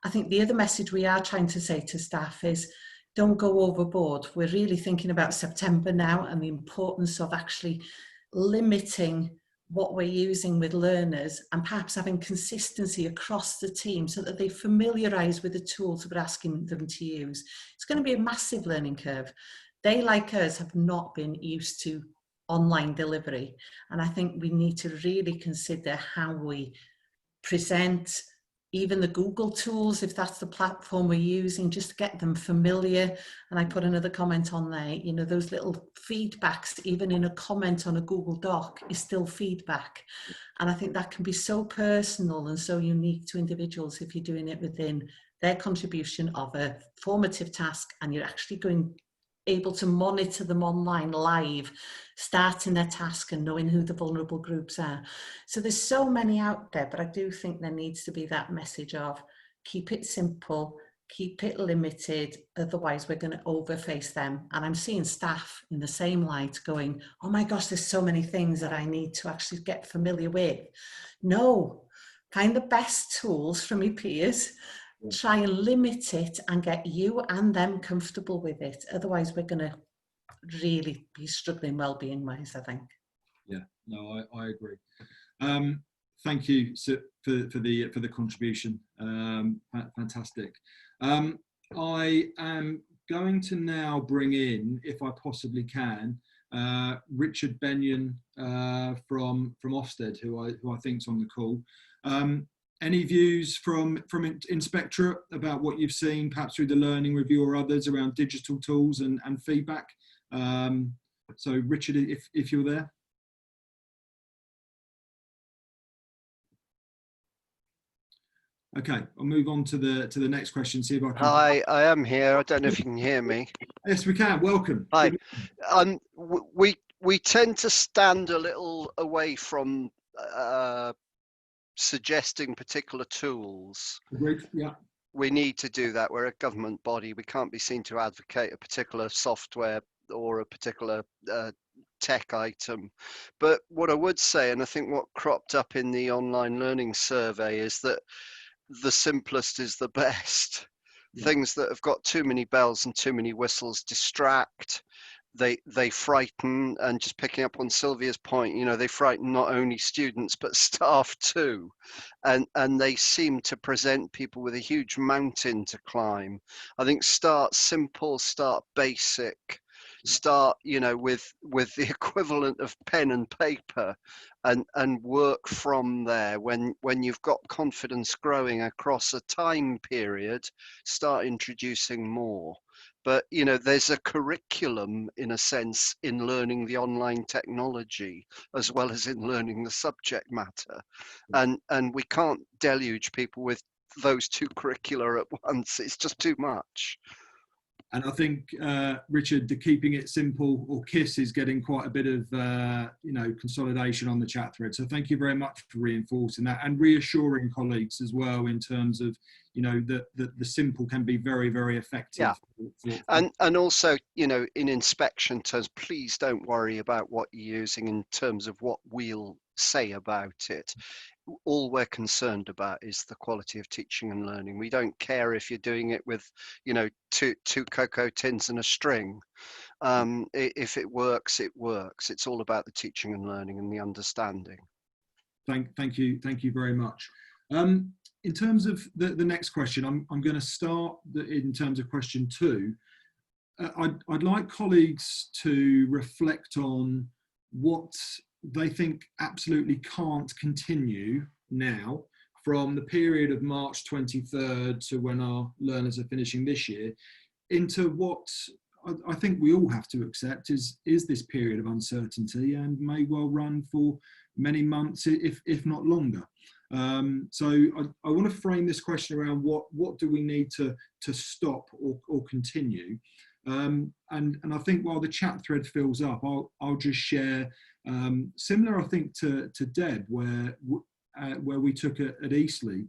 I think the other message we are trying to say to staff is don't go overboard. We're really thinking about September now and the importance of actually limiting what we're using with learners and perhaps having consistency across the team so that they familiarise with the tools we're asking them to use. It's going to be a massive learning curve. They, like us, have not been used to online delivery. And I think we need to really consider how we present even the Google tools, if that's the platform we're using, just to get them familiar. And I put another comment on there, you know, those little feedbacks, even in a comment on a Google Doc, is still feedback. And I think that can be so personal and so unique to individuals if you're doing it within their contribution of a formative task and you're actually able to monitor them online live, starting their task and knowing who the vulnerable groups are. So there's so many out there, but I do think there needs to be that message of keep it simple, keep it limited, otherwise we're going to overface them. And I'm seeing staff in the same light going, oh my gosh, there's so many things that I need to actually get familiar with. No, find the best tools from your peers, try and limit it and get you and them comfortable with it. Otherwise, we're going to really be struggling well-being wise, I think. Yeah, no, I agree. Thank you for the contribution. Fantastic. I am going to now bring in, if I possibly can, Richard Benyon from Ofsted, who I think is on the call. Any views from Inspectorate about what you've seen, perhaps through the learning review or others, around digital tools and feedback? So Richard, if you're there. Okay, I'll move on to the next question. See if I can. Hi, I am here. I don't know if you can hear me. Yes, we can. Welcome. Hi. We tend to stand a little away from suggesting particular tools. Agreed. Yeah. We need to do that. We're a government body. We can't be seen to advocate a particular software or a particular tech item. But what I would say, and I think what cropped up in the online learning survey, is that the simplest is the best. Yeah. Things that have got too many bells and too many whistles distract. they frighten, and just picking up on Sylvia's point, you know, they frighten not only students but staff too, and they seem to present people with a huge mountain to climb. I think start simple, start basic, start, you know, with the equivalent of pen and paper, and work from there. When you've got confidence growing across a time period, start introducing more. But, you know, there's a curriculum, in a sense, in learning the online technology as well as in learning the subject matter, and we can't deluge people with those two curricula at once. It's just too much. And I think, Richard, the keeping it simple, or KISS, is getting quite a bit of, you know, consolidation on the chat thread. So thank you very much for reinforcing that and reassuring colleagues as well in terms of, you know, that the simple can be very, very effective. Yeah. And also, you know, in inspection terms, please don't worry about what you're using in terms of what we'll say about it. All we're concerned about is the quality of teaching and learning. We don't care if you're doing it with, you know, two cocoa tins and a string. If it works, it works. It's all about the teaching and learning and the understanding. Thank you very much. In terms of the next question, I'm going to start in terms of question 2. I'd like colleagues to reflect on what they think absolutely can't continue now from the period of March 23rd to when our learners are finishing this year, into what I think we all have to accept is this period of uncertainty, and may well run for many months, if not longer. So I want to frame this question around what do we need to stop or continue. And I think while the chat thread fills up, I'll just share similar, I think, to Deb, where we took at Eastleigh.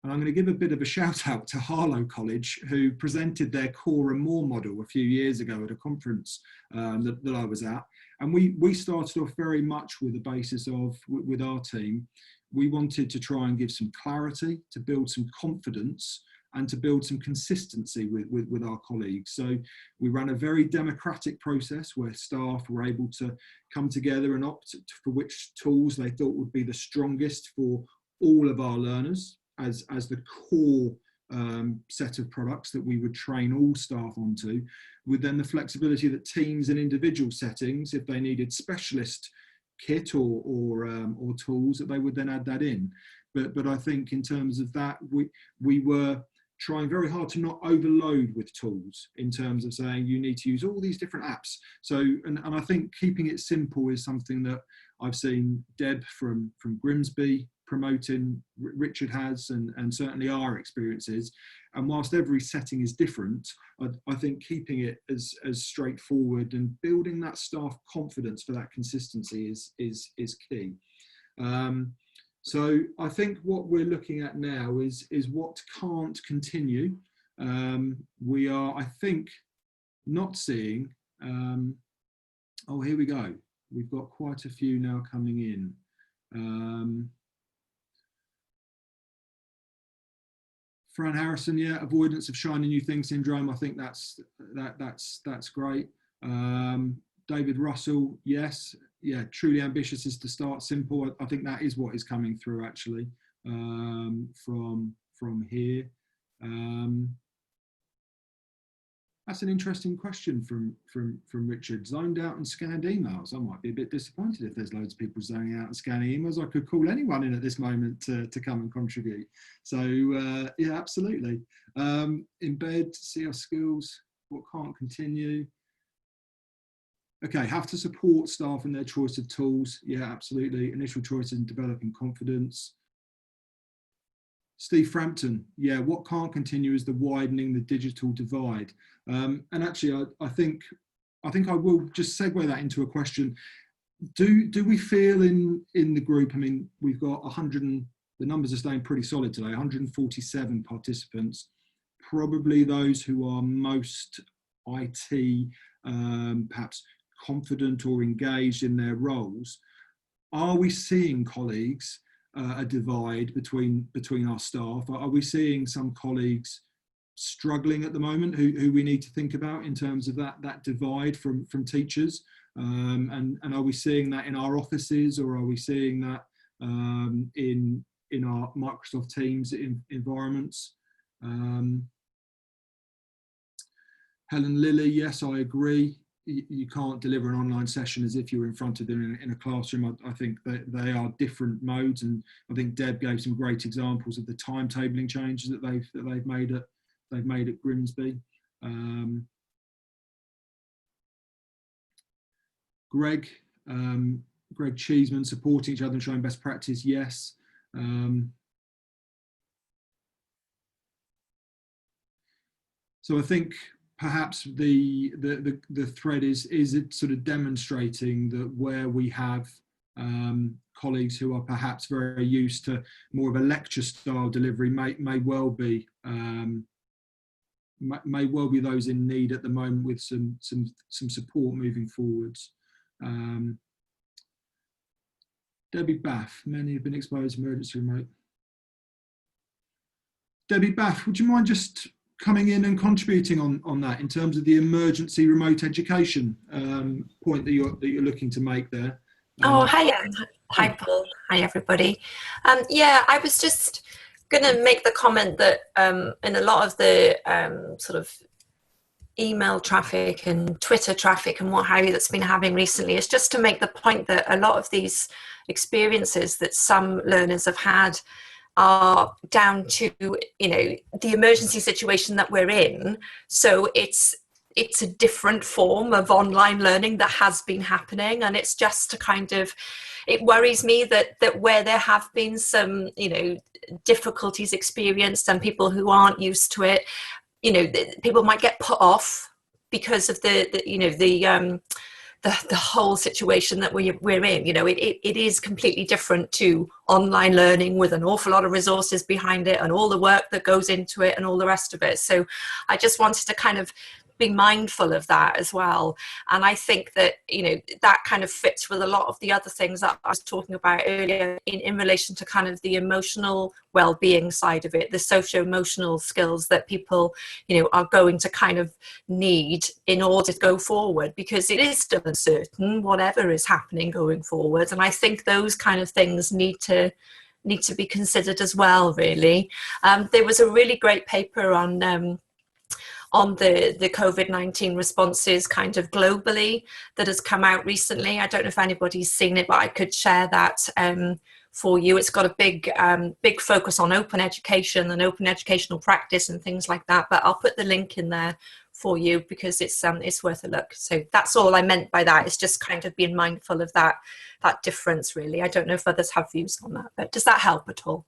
And I'm going to give a bit of a shout out to Harlow College, who presented their Core and More model a few years ago at a conference that I was at. And we started off very much with the basis of, with our team, we wanted to try and give some clarity, to build some confidence, and to build some consistency with our colleagues. So we ran a very democratic process where staff were able to come together and opt for which tools they thought would be the strongest for all of our learners as the core set of products that we would train all staff onto, with then the flexibility that teams and individual settings, if they needed specialist kit or tools, that they would then add that in. But I think in terms of that, we were trying very hard to not overload with tools in terms of saying you need to use all these different apps. So, and I think keeping it simple is something that I've seen Deb from Grimsby promoting, Richard has, and certainly our experiences. And whilst every setting is different, I think keeping it as straightforward and building that staff confidence for that consistency is key. So I think what we're looking at now is what can't continue. We are, I think, not seeing, oh, here we go. We've got quite a few now coming in. Fran Harrison, yeah, avoidance of shiny new thing syndrome. I think that's great. David Russell, yes, yeah, truly ambitious is to start simple. I think that is what is coming through actually from here. That's an interesting question from Richard. Zoned out and scanned emails. I might be a bit disappointed if there's loads of people zoning out and scanning emails. I could call anyone in at this moment to come and contribute. So yeah, absolutely. Embed, see our skills, what can't continue. Okay, have to support staff in their choice of tools. Yeah, absolutely. Initial choices in developing confidence. Steve Frampton, yeah, what can't continue is the widening the digital divide. And actually, I think I will just segue that into a question. Do we feel in the group, I mean, we've got 100, the numbers are staying pretty solid today, 147 participants, probably those who are most IT, perhaps confident or engaged in their roles. Are we seeing, colleagues, a divide between our staff? Are we seeing some colleagues struggling at the moment, who we need to think about in terms of that divide from teachers, and are we seeing that in our offices, or are we seeing that in our Microsoft Teams environments? Helen Lilly, yes, I agree. You can't deliver an online session as if you're in front of them in a classroom. I think that they are different modes, and I think Deb gave some great examples of the timetabling changes that they've made at Grimsby. Greg Cheeseman, supporting each other and showing best practice, yes. So I think perhaps the thread is it sort of demonstrating that where we have colleagues who are perhaps very used to more of a lecture style delivery may well be those in need at the moment with some support moving forwards. Debbie Bath, many have been exposed to emergency remote. Debbie Bath, would you mind just coming in and contributing on that in terms of the emergency remote education point that you're looking to make there? Oh, hi Paul, hi everybody. Yeah, I was just going to make the comment that in a lot of the sort of email traffic and Twitter traffic and what have you that's been happening recently, is just to make the point that a lot of these experiences that some learners have had are down to, you know, the emergency situation that we're in. So it's a different form of online learning that has been happening, and it's just to kind of, it worries me that where there have been some, you know, difficulties experienced and people who aren't used to it, you know, people might get put off because of the whole situation that we're in. You know, it is completely different to online learning with an awful lot of resources behind it and all the work that goes into it and all the rest of it. So I just wanted to kind of be mindful of that as well. And I think that, you know, that kind of fits with a lot of the other things that I was talking about earlier in relation to kind of the emotional well-being side of it, the socio-emotional skills that people, you know, are going to kind of need in order to go forward, because it is still uncertain whatever is happening going forward. And I think those kind of things need to be considered as well, really. There was a really great paper on the COVID-19 responses kind of globally that has come out recently. I don't know if anybody's seen it, but I could share that for you. It's got a big focus on open education and open educational practice and things like that, but I'll put the link in there for you because it's worth a look. So that's all I meant by that. It's just kind of being mindful of that difference, really. I don't know if others have views on that, but does that help at all?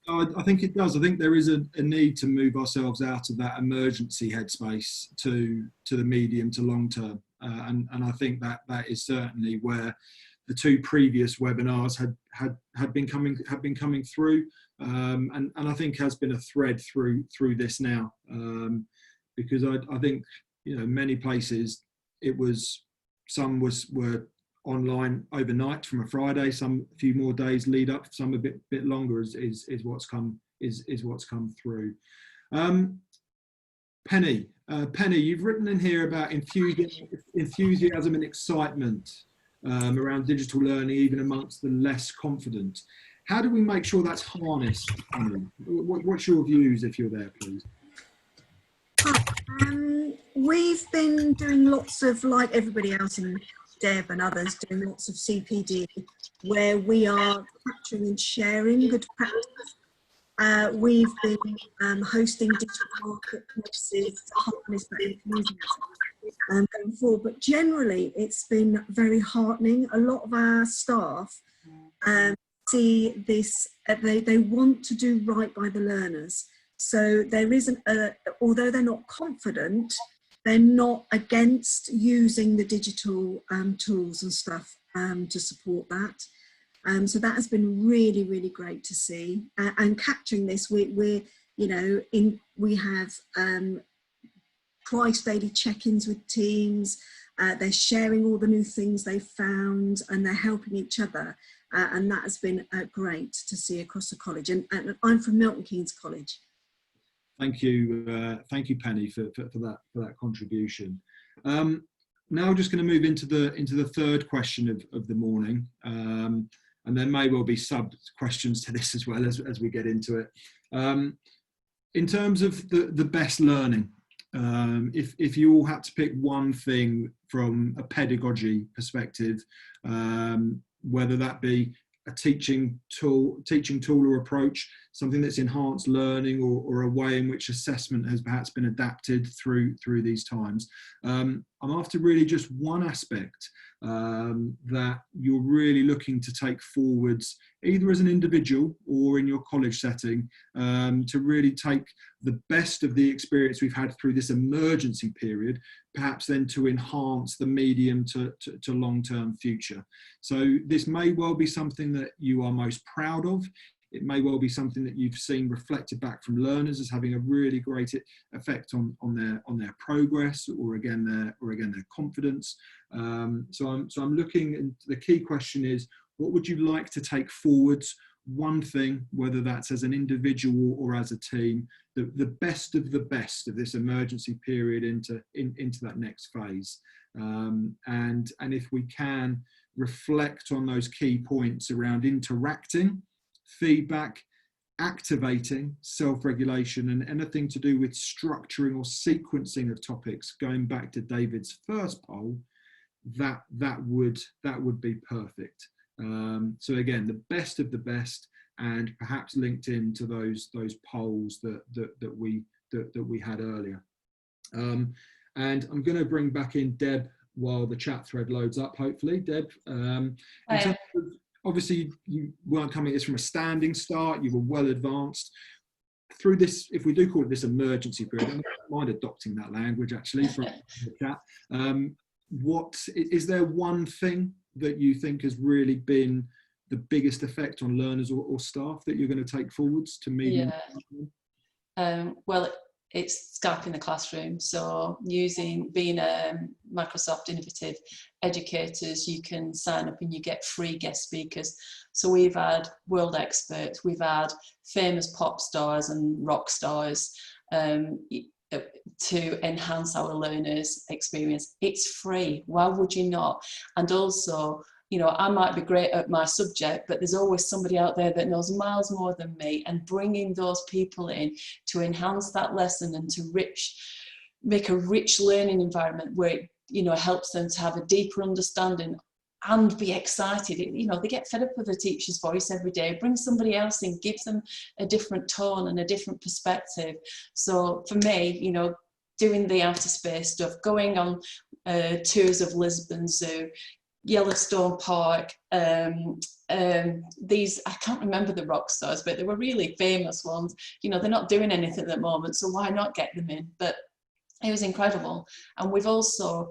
I think it does. I think there is a need to move ourselves out of that emergency headspace to the medium to long term, and I think that is certainly where the two previous webinars had been coming through, and I think has been a thread through this now, because I think, you know, many places some were online overnight from a Friday, some a few more days lead up, some a bit longer is what's come through. Penny, you've written in here about enthusiasm and excitement around digital learning, even amongst the less confident. How do we make sure that's harnessed? What's your views, if you're there, please? We've been doing lots of, like everybody else in Deb and others, doing lots of CPD where we are capturing and sharing good practice. We've been hosting digital marketplaces to harness that enthusiasm going forward. But generally, it's been very heartening. A lot of our staff see this, they want to do right by the learners. So there isn't, although they're not confident, they're not against using the digital tools and stuff to support that. So that has been really, really great to see. And capturing this, we have twice daily check-ins with teams. They're sharing all the new things they've found, and they're helping each other. And that has been great to see across the college. And I'm from Milton Keynes College. Thank you, Penny, for that contribution. Now we're just going to move into the third question of the morning, and there may well be sub questions to this as well as we get into it. In terms of the best learning, if you all had to pick one thing from a pedagogy perspective, whether that be a teaching tool or approach, something that's enhanced learning, or a way in which assessment has perhaps been adapted through these times. I'm after really just one aspect that you're really looking to take forwards, either as an individual or in your college setting, to really take the best of the experience we've had through this emergency period, perhaps then to enhance the medium to long-term future. So this may well be something that you are most proud of. It may well be something that you've seen reflected back from learners as having a really great effect on their progress, or again their confidence. So I'm looking, and the key question is, what would you like to take forwards? One thing, whether that's as an individual or as a team, the best of this emergency period into that next phase. And if we can reflect on those key points around interacting, feedback, activating, self-regulation, and anything to do with structuring or sequencing of topics, going back to David's first poll, that would be perfect. So again, the best of the best, and perhaps linked into those polls that we had earlier. And I'm going to bring back in Deb while the chat thread loads up, hopefully. Deb, in terms of, obviously you weren't coming at this from a standing start, you were well advanced. Through this, if we do call it this emergency period, I don't mind adopting that language actually from the chat. What is there one thing that you think has really been the biggest effect on learners or staff that you're going to take forwards to medium? Yeah. Well, it's Skype in the classroom. So being Microsoft Innovative Educators, you can sign up and you get free guest speakers. So we've had world experts, we've had famous pop stars and rock stars to enhance our learners' experience. It's free. Why would you not? And also, you know, I might be great at my subject, but there's always somebody out there that knows miles more than me, and bringing those people in to enhance that lesson and to make a rich learning environment where it, you know, helps them to have a deeper understanding and be excited. You know, they get fed up with a teacher's voice every day. Bring somebody else in, gives them a different tone and a different perspective. So for me, you know, doing the outer space stuff, going on tours of Lisbon Zoo, Yellowstone Park, these, I can't remember the rock stars, but they were really famous ones. You know, they're not doing anything at the moment, so why not get them in? But it was incredible. And we've also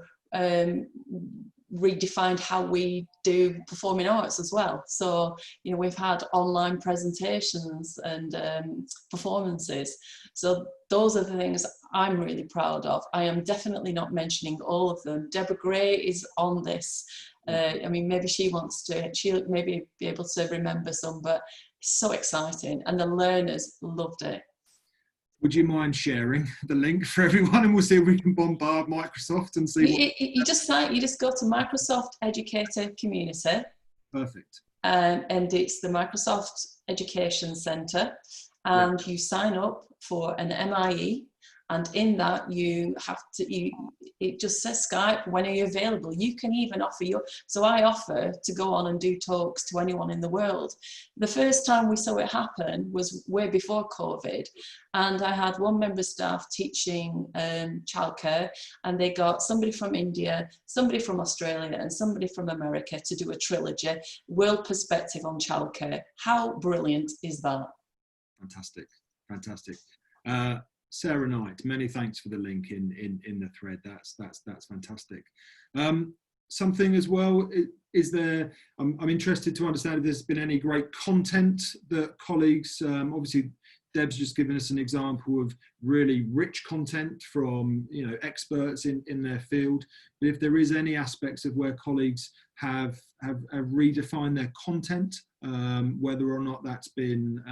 redefined how we do performing arts as well. So, you know, we've had online presentations and performances. So those are the things I'm really proud of. I am definitely not mentioning all of them. Deborah Gray is on this. I mean, maybe she'll maybe be able to remember some, but it's so exciting, and the learners loved it. Would you mind sharing the link for everyone, and we'll see if we can bombard Microsoft and see you just go to Microsoft Educator Community. Perfect. And it's the Microsoft Education Centre, and you sign up for an MIE, and in that you have to, it just says Skype, when are you available? You can even offer so I offer to go on and do talks to anyone in the world. The first time we saw it happen was way before COVID, and I had one member of staff teaching childcare, and they got somebody from India, somebody from Australia, and somebody from America to do a trilogy, world perspective on childcare. How brilliant is that? Fantastic, fantastic. Sarah Knight, many thanks for the link in the thread. That's fantastic. Something as well, is there, I'm interested to understand if there's been any great content that colleagues, obviously Deb's just given us an example of really rich content from, you know, experts in their field, but if there is any aspects of where colleagues have redefined their content, whether or not that's been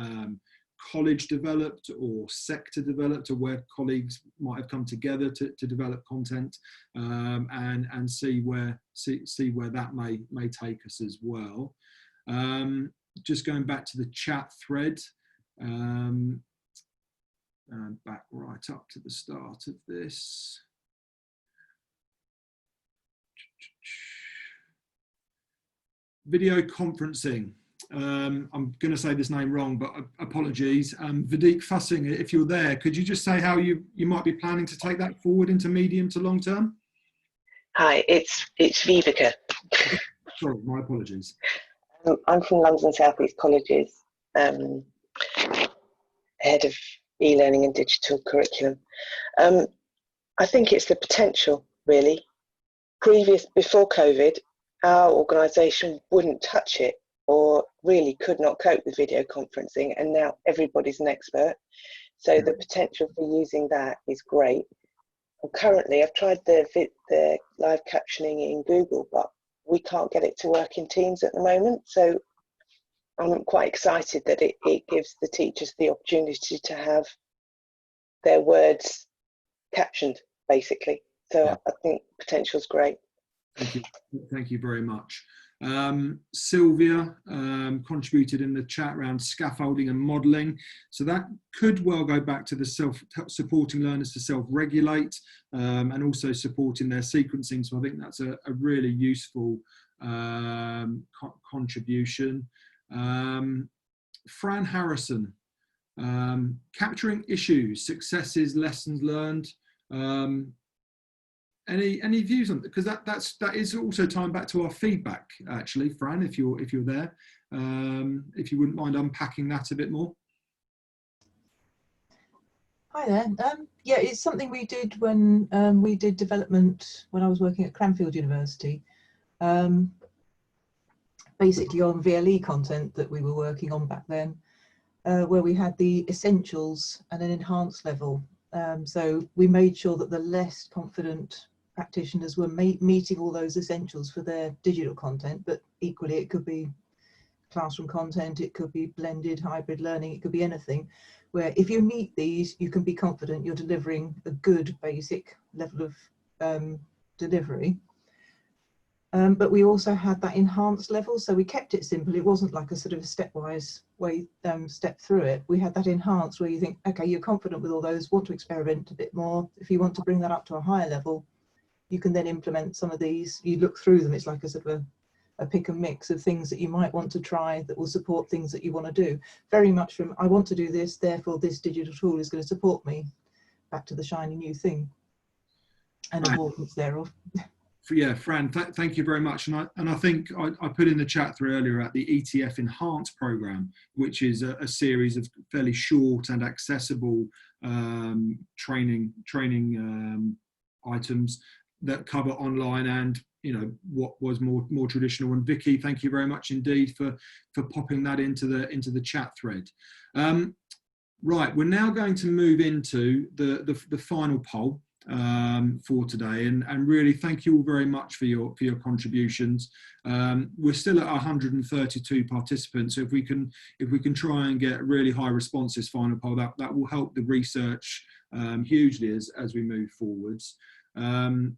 college developed or sector developed, or where colleagues might have come together to develop content, and see where that may take us as well. Just going back to the chat thread, and back right up to the start of this. Video conferencing. I'm going to say this name wrong, but apologies. Videek Fussing, if you're there, could you just say how you might be planning to take that forward into medium to long term? Hi, it's Viveka. Sorry, my apologies. I'm from London South East Colleges, head of e-learning and digital curriculum. I think it's the potential, really. Before COVID, our organisation wouldn't touch it, or really could not cope with video conferencing, and now everybody's an expert. So the potential for using that is great. And currently, I've tried the live captioning in Google, but we can't get it to work in Teams at the moment. So I'm quite excited that it gives the teachers the opportunity to have their words captioned, basically. So yeah. I think potential is great. Thank you very much. Sylvia contributed in the chat around scaffolding and modelling. So that could well go back to the supporting learners to self-regulate, and also supporting their sequencing. So I think that's a really useful contribution. Fran Harrison, capturing issues, successes, lessons learned. Any views on that? Because that is also tying back to our feedback, actually, Fran, if you're there, if you wouldn't mind unpacking that a bit more. Hi there. Yeah, it's something we did when we did development when I was working at Cranfield University, basically on VLE content that we were working on back then, where we had the essentials and an enhanced level. So we made sure that the less confident practitioners were meeting all those essentials for their digital content, but equally it could be classroom content, it could be blended hybrid learning, it could be anything, where if you meet these, you can be confident you're delivering a good basic level of delivery. But we also had that enhanced level, so we kept it simple. It wasn't like a sort of a stepwise way, step through it. We had that enhanced where you think, okay, you're confident with all those, want to experiment a bit more. If you want to bring that up to a higher level, you can then implement some of these. You look through them, it's like a sort of a pick and mix of things that you might want to try that will support things that you want to do. Very much from, I want to do this, therefore this digital tool is going to support me, back to the shiny new thing and avoidance thereof. Yeah, Fran, thank you very much. And I think I put in the chat through earlier at the ETF Enhanced program, which is a series of fairly short and accessible training items that cover online and, you know, what was more traditional. And Vicky, thank you very much indeed for popping that into the chat thread. Right, we're now going to move into the final poll for today, and really thank you all very much for your contributions. We're still at 132 participants, so if we can try and get really high response this final poll, that will help the research hugely as we move forwards.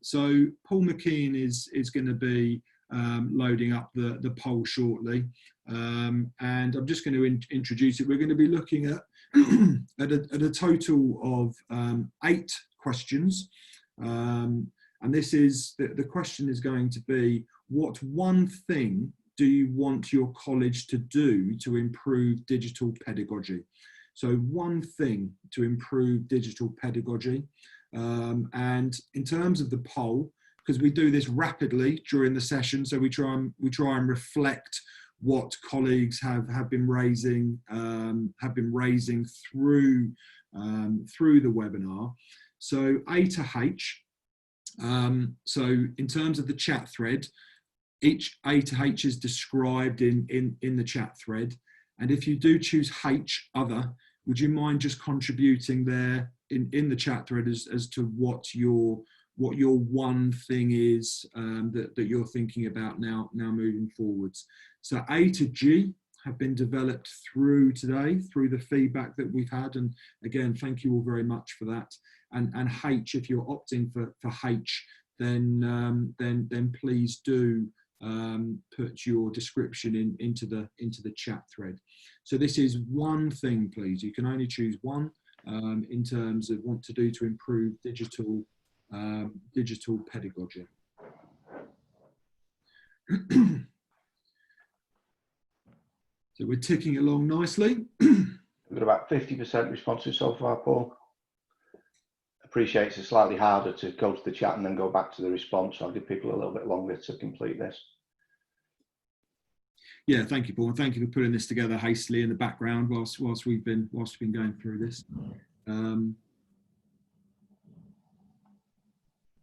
So Paul McKean is going to be loading up the poll shortly, and I'm just going to introduce it. We're going to be looking at at a total of 8 questions, and this is the question is going to be, what one thing do you want your college to do to improve digital pedagogy? So one thing to improve digital pedagogy. And in terms of the poll, because we do this rapidly during the session, so we try and reflect what colleagues have been raising through the webinar. So A to H. So in terms of the chat thread, each A to H is described in the chat thread. And if you do choose H, other, would you mind just contributing there in the chat thread as to what your one thing is that you're thinking about now moving forwards. So A to G, have been developed through today, through the feedback that we've had. And again, thank you all very much for that. And H, if you're opting for H, then please do put your description into the chat thread. So this is one thing, please. You can only choose one in terms of what to do to improve digital pedagogy. So we're ticking along nicely. We've got about 50% responses so far, Paul. Appreciate it's slightly harder to go to the chat and then go back to the response. So I'll give people a little bit longer to complete this. Yeah, thank you, Paul, and thank you for putting this together hastily in the background whilst we've been going through this.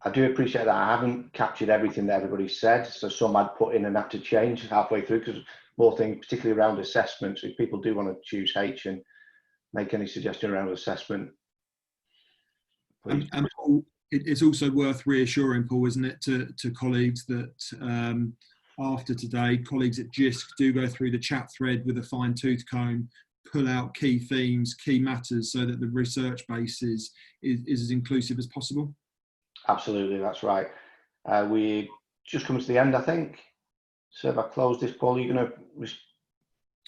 I do appreciate that. I haven't captured everything that everybody said, so some I'd put in and had to change halfway through because more things, particularly around assessment. So if people do want to choose H and make any suggestion around assessment, please. And Paul, it's also worth reassuring, Paul, isn't it, to colleagues that after today, colleagues at JISC do go through the chat thread with a fine-tooth comb, pull out key themes, key matters, so that the research base is as inclusive as possible. Absolutely, that's right. We just coming to the end, I think. So if I close this, Paul, you're going to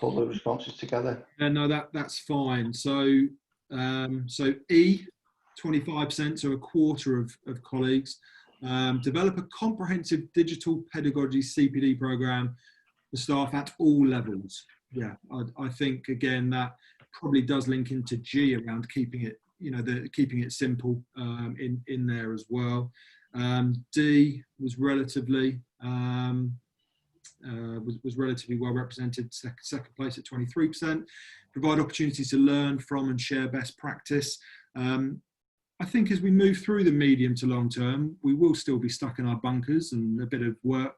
pull the responses together? No, that's fine. So so E, 25%, so a quarter of colleagues, develop a comprehensive digital pedagogy CPD program for staff at all levels. Yeah, I think again that probably does link into G around keeping it, keeping it simple in there as well. D was relatively well represented, second place at 23%. Provide opportunities to learn from and share best practice. I think as we move through the medium to long term, we will still be stuck in our bunkers and a bit of work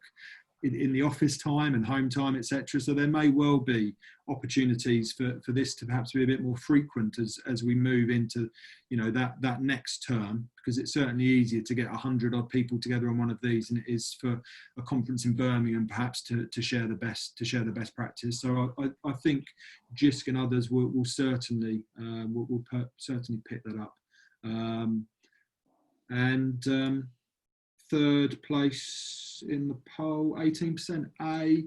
in the office time and home time, etc. So there may well be opportunities for this to perhaps be a bit more frequent as we move into, that next term, because it's certainly easier to get 100 odd people together on one of these than it is for a conference in Birmingham perhaps to share the best practice. So I think JISC and others will certainly certainly pick that up. Third place in the poll, 18% A,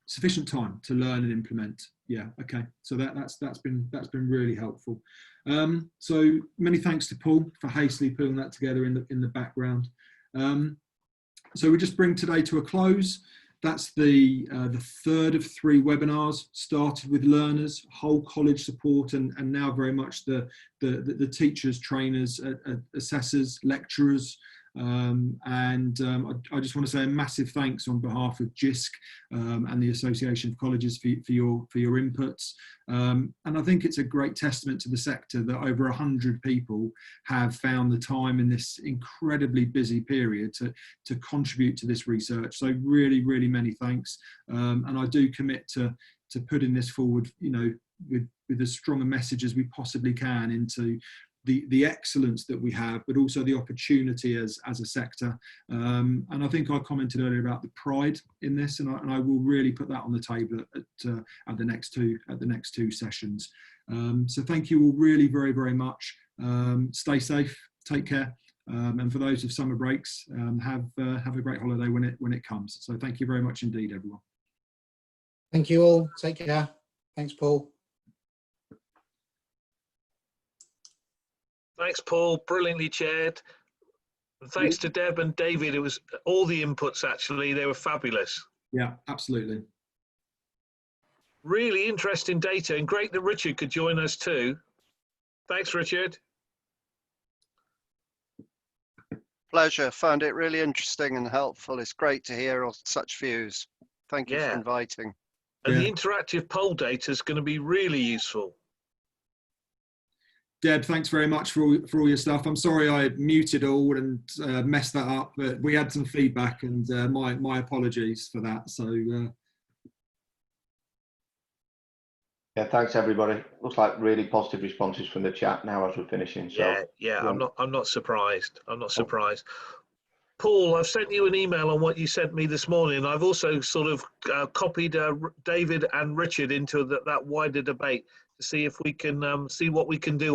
sufficient time to learn and implement. Yeah, okay. So that's been really helpful. So many thanks to Paul for hastily putting that together in the background. So we just bring today to a close. That's the third of 3 webinars, started with learners, whole college support, and now very much the teachers, trainers, assessors, lecturers. I just want to say a massive thanks on behalf of JISC and the Association of Colleges for your inputs. And I think it's a great testament to the sector that over 100 people have found the time in this incredibly busy period to contribute to this research. So really, really many thanks. And I do commit to putting this forward, with as strong a message as we possibly can into the excellence that we have, but also the opportunity as a sector. And I think I commented earlier about the pride in this, and I will really put that on the table at the next two sessions. So thank you all really very, very much. Stay safe, take care, and for those of summer breaks, have a great holiday when it comes. So thank you very much indeed, everyone. Thank you all. Take care. Thanks, Paul. Thanks, Paul. Brilliantly chaired. And thanks to Deb and David. It was all the inputs, actually. They were fabulous. Yeah, absolutely. Really interesting data, and great that Richard could join us too. Thanks, Richard. Pleasure. Found it really interesting and helpful. It's great to hear such views. Thank you for inviting. And the interactive poll data is going to be really useful. Deb, thanks very much for all your stuff. I'm sorry I muted all and messed that up, but we had some feedback, and my apologies for that. So yeah, thanks everybody. Looks like really positive responses from the chat now as we're finishing. So yeah, I'm not surprised. I'm not surprised. Paul, I've sent you an email on what you sent me this morning. I've also sort of copied David and Richard into that wider debate to see if we can see what we can do